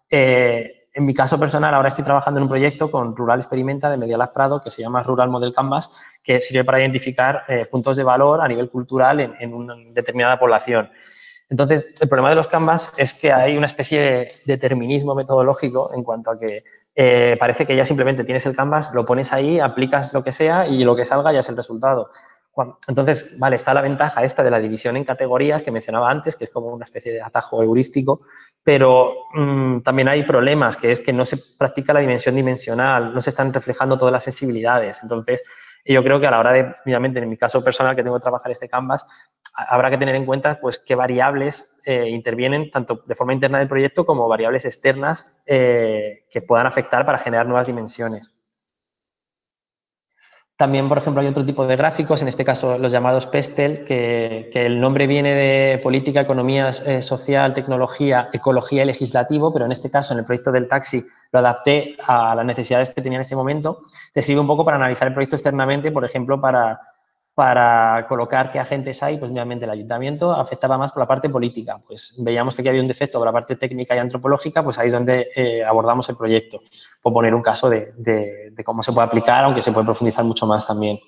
En mi caso personal, ahora estoy trabajando en un proyecto con Rural Experimenta de Media Lab Prado que se llama Rural Model Canvas, que sirve para identificar puntos de valor a nivel cultural en una determinada población. Entonces, el problema de los Canvas es que hay una especie de determinismo metodológico en cuanto a que parece que ya simplemente tienes el Canvas, lo pones ahí, aplicas lo que sea y lo que salga ya es el resultado. Entonces, vale, está la ventaja esta de la división en categorías que mencionaba antes, que es como una especie de atajo heurístico, pero también hay problemas, que es que no se practica la dimensión dimensional, no se están reflejando todas las sensibilidades. Entonces, Y yo creo que a la hora de, finalmente, en mi caso personal, que tengo que trabajar este Canvas, habrá que tener en cuenta pues, qué variables intervienen tanto de forma interna del proyecto como variables externas que puedan afectar para generar nuevas dimensiones. También, por ejemplo, hay otro tipo de gráficos, en este caso los llamados PESTEL, que el nombre viene de política, economía social, tecnología, ecología y legislativo, pero en este caso, en el proyecto del taxi, lo adapté a las necesidades que tenía en ese momento. Te sirve un poco para analizar el proyecto externamente, por ejemplo, para colocar qué agentes hay, pues obviamente el ayuntamiento afectaba más por la parte política. Pues veíamos que aquí había un defecto por la parte técnica y antropológica, pues ahí es donde abordamos el proyecto. Por poner un caso de cómo se puede aplicar, aunque se puede profundizar mucho más también.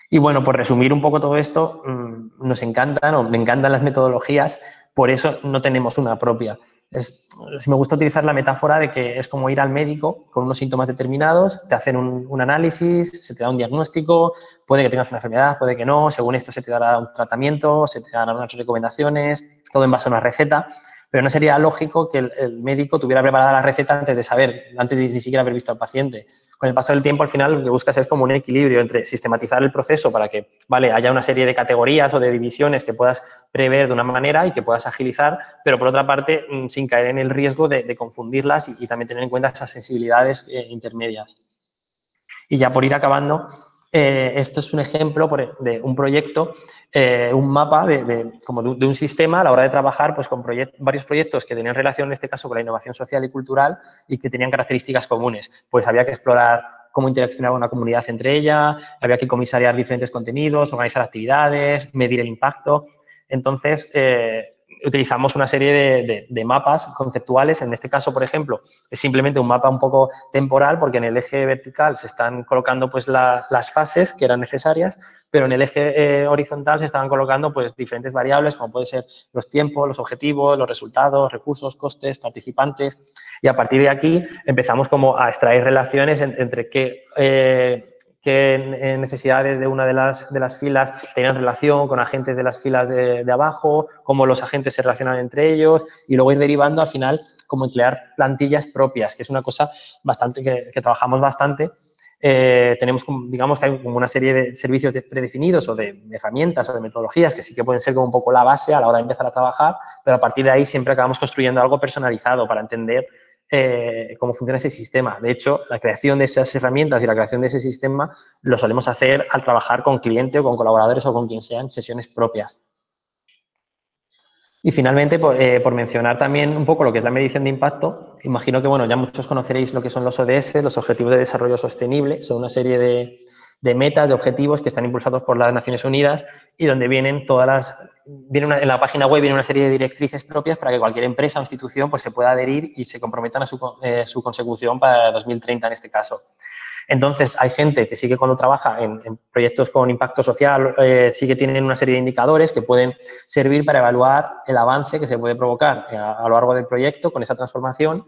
Y bueno, por resumir un poco todo esto, nos encantan o me encantan las metodologías, por eso no tenemos una propia. Me gusta utilizar la metáfora de que es como ir al médico con unos síntomas determinados, te hacen un análisis, se te da un diagnóstico, puede que tengas una enfermedad, puede que no, según esto se te dará un tratamiento, se te darán unas recomendaciones, todo en base a una receta, pero no sería lógico que el médico tuviera preparada la receta antes de saber, antes de ni siquiera haber visto al paciente. Con el paso del tiempo, al final, lo que buscas es como un equilibrio entre sistematizar el proceso para que, vale, haya una serie de categorías o de divisiones que puedas prever de una manera y que puedas agilizar, pero por otra parte, sin caer en el riesgo de confundirlas y también tener en cuenta esas sensibilidades intermedias. Y ya por ir acabando, esto es un ejemplo de un proyecto, un mapa como de un sistema a la hora de trabajar pues, con varios proyectos que tenían relación, en este caso, con la innovación social y cultural y que tenían características comunes. Pues había que explorar cómo interaccionaba una comunidad entre ella, había que comisariar diferentes contenidos, organizar actividades, medir el impacto. Entonces, utilizamos una serie de mapas conceptuales. En este caso, por ejemplo, es simplemente un mapa un poco temporal porque en el eje vertical se están colocando pues, las fases que eran necesarias, pero en el eje horizontal se estaban colocando pues, diferentes variables como pueden ser los tiempos, los objetivos, los resultados, recursos, costes, participantes. Y a partir de aquí empezamos como a extraer relaciones entre qué necesidades de una de las filas tenían relación con agentes de las filas de abajo, cómo los agentes se relacionan entre ellos y luego ir derivando al final como crear plantillas propias, que es una cosa bastante que trabajamos bastante. Tenemos, digamos que hay como una serie de servicios predefinidos o de herramientas o de metodologías que sí que pueden ser como un poco la base a la hora de empezar a trabajar, pero a partir de ahí siempre acabamos construyendo algo personalizado para entender cómo funciona ese sistema. De hecho, la creación de esas herramientas y la creación de ese sistema lo solemos hacer al trabajar con cliente o con colaboradores o con quien sea en sesiones propias. Y finalmente, por mencionar también un poco lo que es la medición de impacto, imagino que bueno, ya muchos conoceréis lo que son los ODS, los Objetivos de Desarrollo Sostenible, son una serie de metas, de objetivos que están impulsados por las Naciones Unidas y donde vienen en la página web viene una serie de directrices propias para que cualquier empresa o institución pues, se pueda adherir y se comprometan a su consecución para 2030 en este caso. Entonces, hay gente que sí que cuando trabaja en proyectos con impacto social sí que tienen una serie de indicadores que pueden servir para evaluar el avance que se puede provocar a lo largo del proyecto con esa transformación,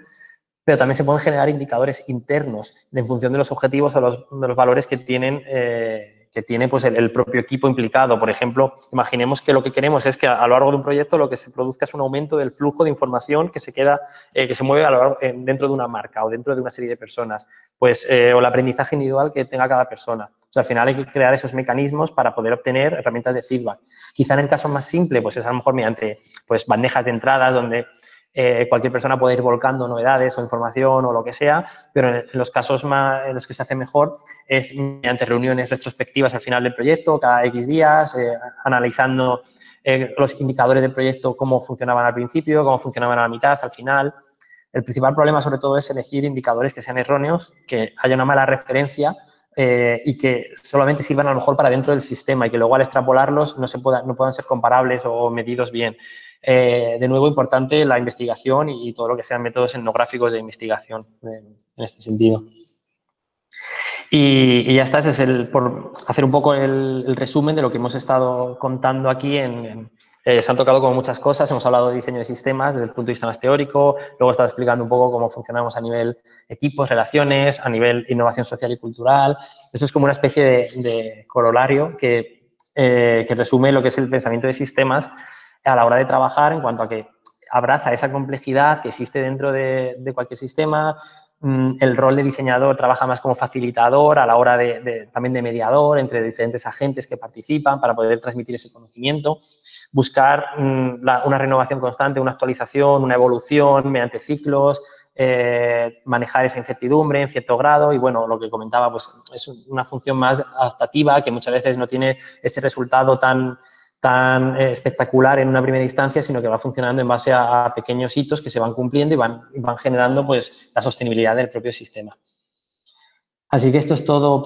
pero también se pueden generar indicadores internos en función de los objetivos o de los valores que tiene pues, el propio equipo implicado. Por ejemplo, imaginemos que lo que queremos es que a lo largo de un proyecto lo que se produzca es un aumento del flujo de información que se mueve dentro de una marca o dentro de una serie de personas, pues, o el aprendizaje individual que tenga cada persona. O sea, al final hay que crear esos mecanismos para poder obtener herramientas de feedback. Quizá en el caso más simple, pues es a lo mejor mediante pues, bandejas de entradas donde cualquier persona puede ir volcando novedades o información o lo que sea, pero en los casos en los que se hace mejor es mediante reuniones retrospectivas al final del proyecto, cada X días, analizando los indicadores del proyecto, cómo funcionaban al principio, cómo funcionaban a la mitad, al final. El principal problema, sobre todo, es elegir indicadores que sean erróneos, que haya una mala referencia y que solamente sirvan a lo mejor para dentro del sistema y que luego al extrapolarlos no puedan ser comparables o medidos bien. De nuevo, importante la investigación y todo lo que sean métodos etnográficos de investigación en este sentido. Y ya está, ese es por hacer un poco el resumen de lo que hemos estado contando aquí. Se han tocado como muchas cosas, hemos hablado de diseño de sistemas desde el punto de vista más teórico, luego he estado explicando un poco cómo funcionamos a nivel equipos, relaciones, a nivel innovación social y cultural. Eso es como una especie de corolario que resume lo que es el pensamiento de sistemas a la hora de trabajar en cuanto a que abraza esa complejidad que existe dentro de cualquier sistema, el rol de diseñador trabaja más como facilitador a la hora también de mediador entre diferentes agentes que participan para poder transmitir ese conocimiento. Buscar una renovación constante, una actualización, una evolución mediante ciclos, manejar esa incertidumbre en cierto grado y, bueno, lo que comentaba, pues es una función más adaptativa que muchas veces no tiene ese resultado tan espectacular en una primera instancia, sino que va funcionando en base a pequeños hitos que se van cumpliendo y van generando pues la sostenibilidad del propio sistema. Así que esto es todo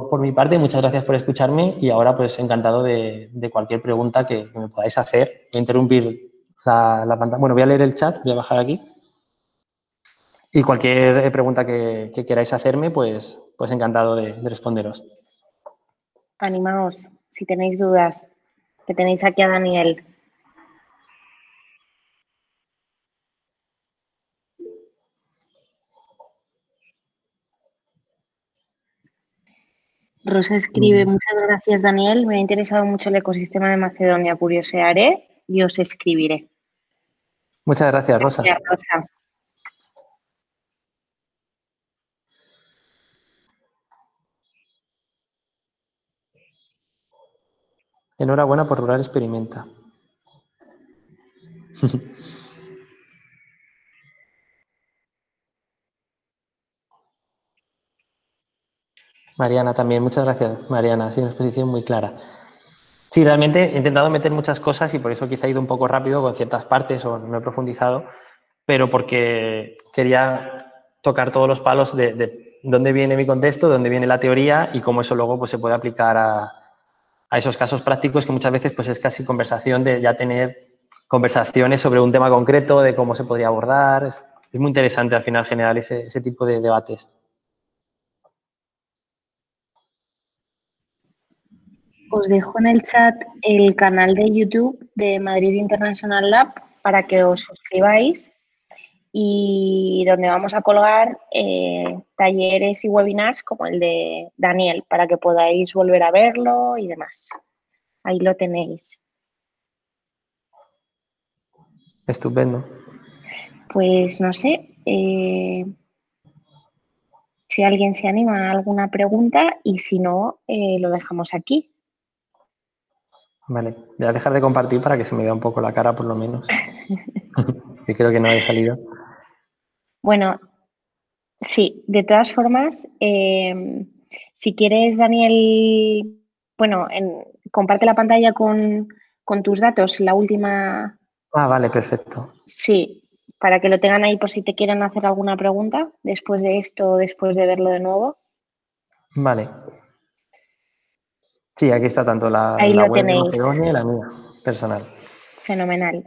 por mi parte. Muchas gracias por escucharme y ahora pues encantado de cualquier pregunta que me podáis hacer. Voy a interrumpir la pantalla. Bueno, voy a leer el chat, voy a bajar aquí. Y cualquier pregunta que queráis hacerme, pues encantado de responderos. Animaos, si tenéis dudas, que tenéis aquí a Daniel. Rosa escribe, muchas gracias Daniel, me ha interesado mucho el ecosistema de Macedonia, curiosearé y os escribiré. Muchas gracias, Rosa. Gracias, Rosa. Enhorabuena por Rural Experimenta. Mariana también, muchas gracias, Mariana. Ha sido una exposición muy clara. Sí, realmente he intentado meter muchas cosas y por eso quizá he ido un poco rápido con ciertas partes o no he profundizado, pero porque quería tocar todos los palos de dónde viene mi contexto, de dónde viene la teoría y cómo eso luego pues, se puede aplicar a esos casos prácticos que muchas veces pues, es casi conversación de ya tener conversaciones sobre un tema concreto, de cómo se podría abordar. Es muy interesante al final generar ese tipo de debates. Os dejo en el chat el canal de YouTube de Madrid International Lab para que os suscribáis y donde vamos a colgar talleres y webinars como el de Daniel para que podáis volver a verlo y demás. Ahí lo tenéis. Estupendo. Pues no sé si alguien se anima a alguna pregunta y si no, lo dejamos aquí. Vale, voy a dejar de compartir para que se me vea un poco la cara por lo menos. Que creo que no he salido. Bueno, sí, de todas formas, si quieres, Daniel, bueno, comparte la pantalla con tus datos, la última. Ah, vale, perfecto. Sí, para que lo tengan ahí por si te quieren hacer alguna pregunta después de esto o después de verlo de nuevo. Vale. Sí, aquí está tanto Ahí la lo web de tenéis. Macedonia y la mía, personal. Fenomenal.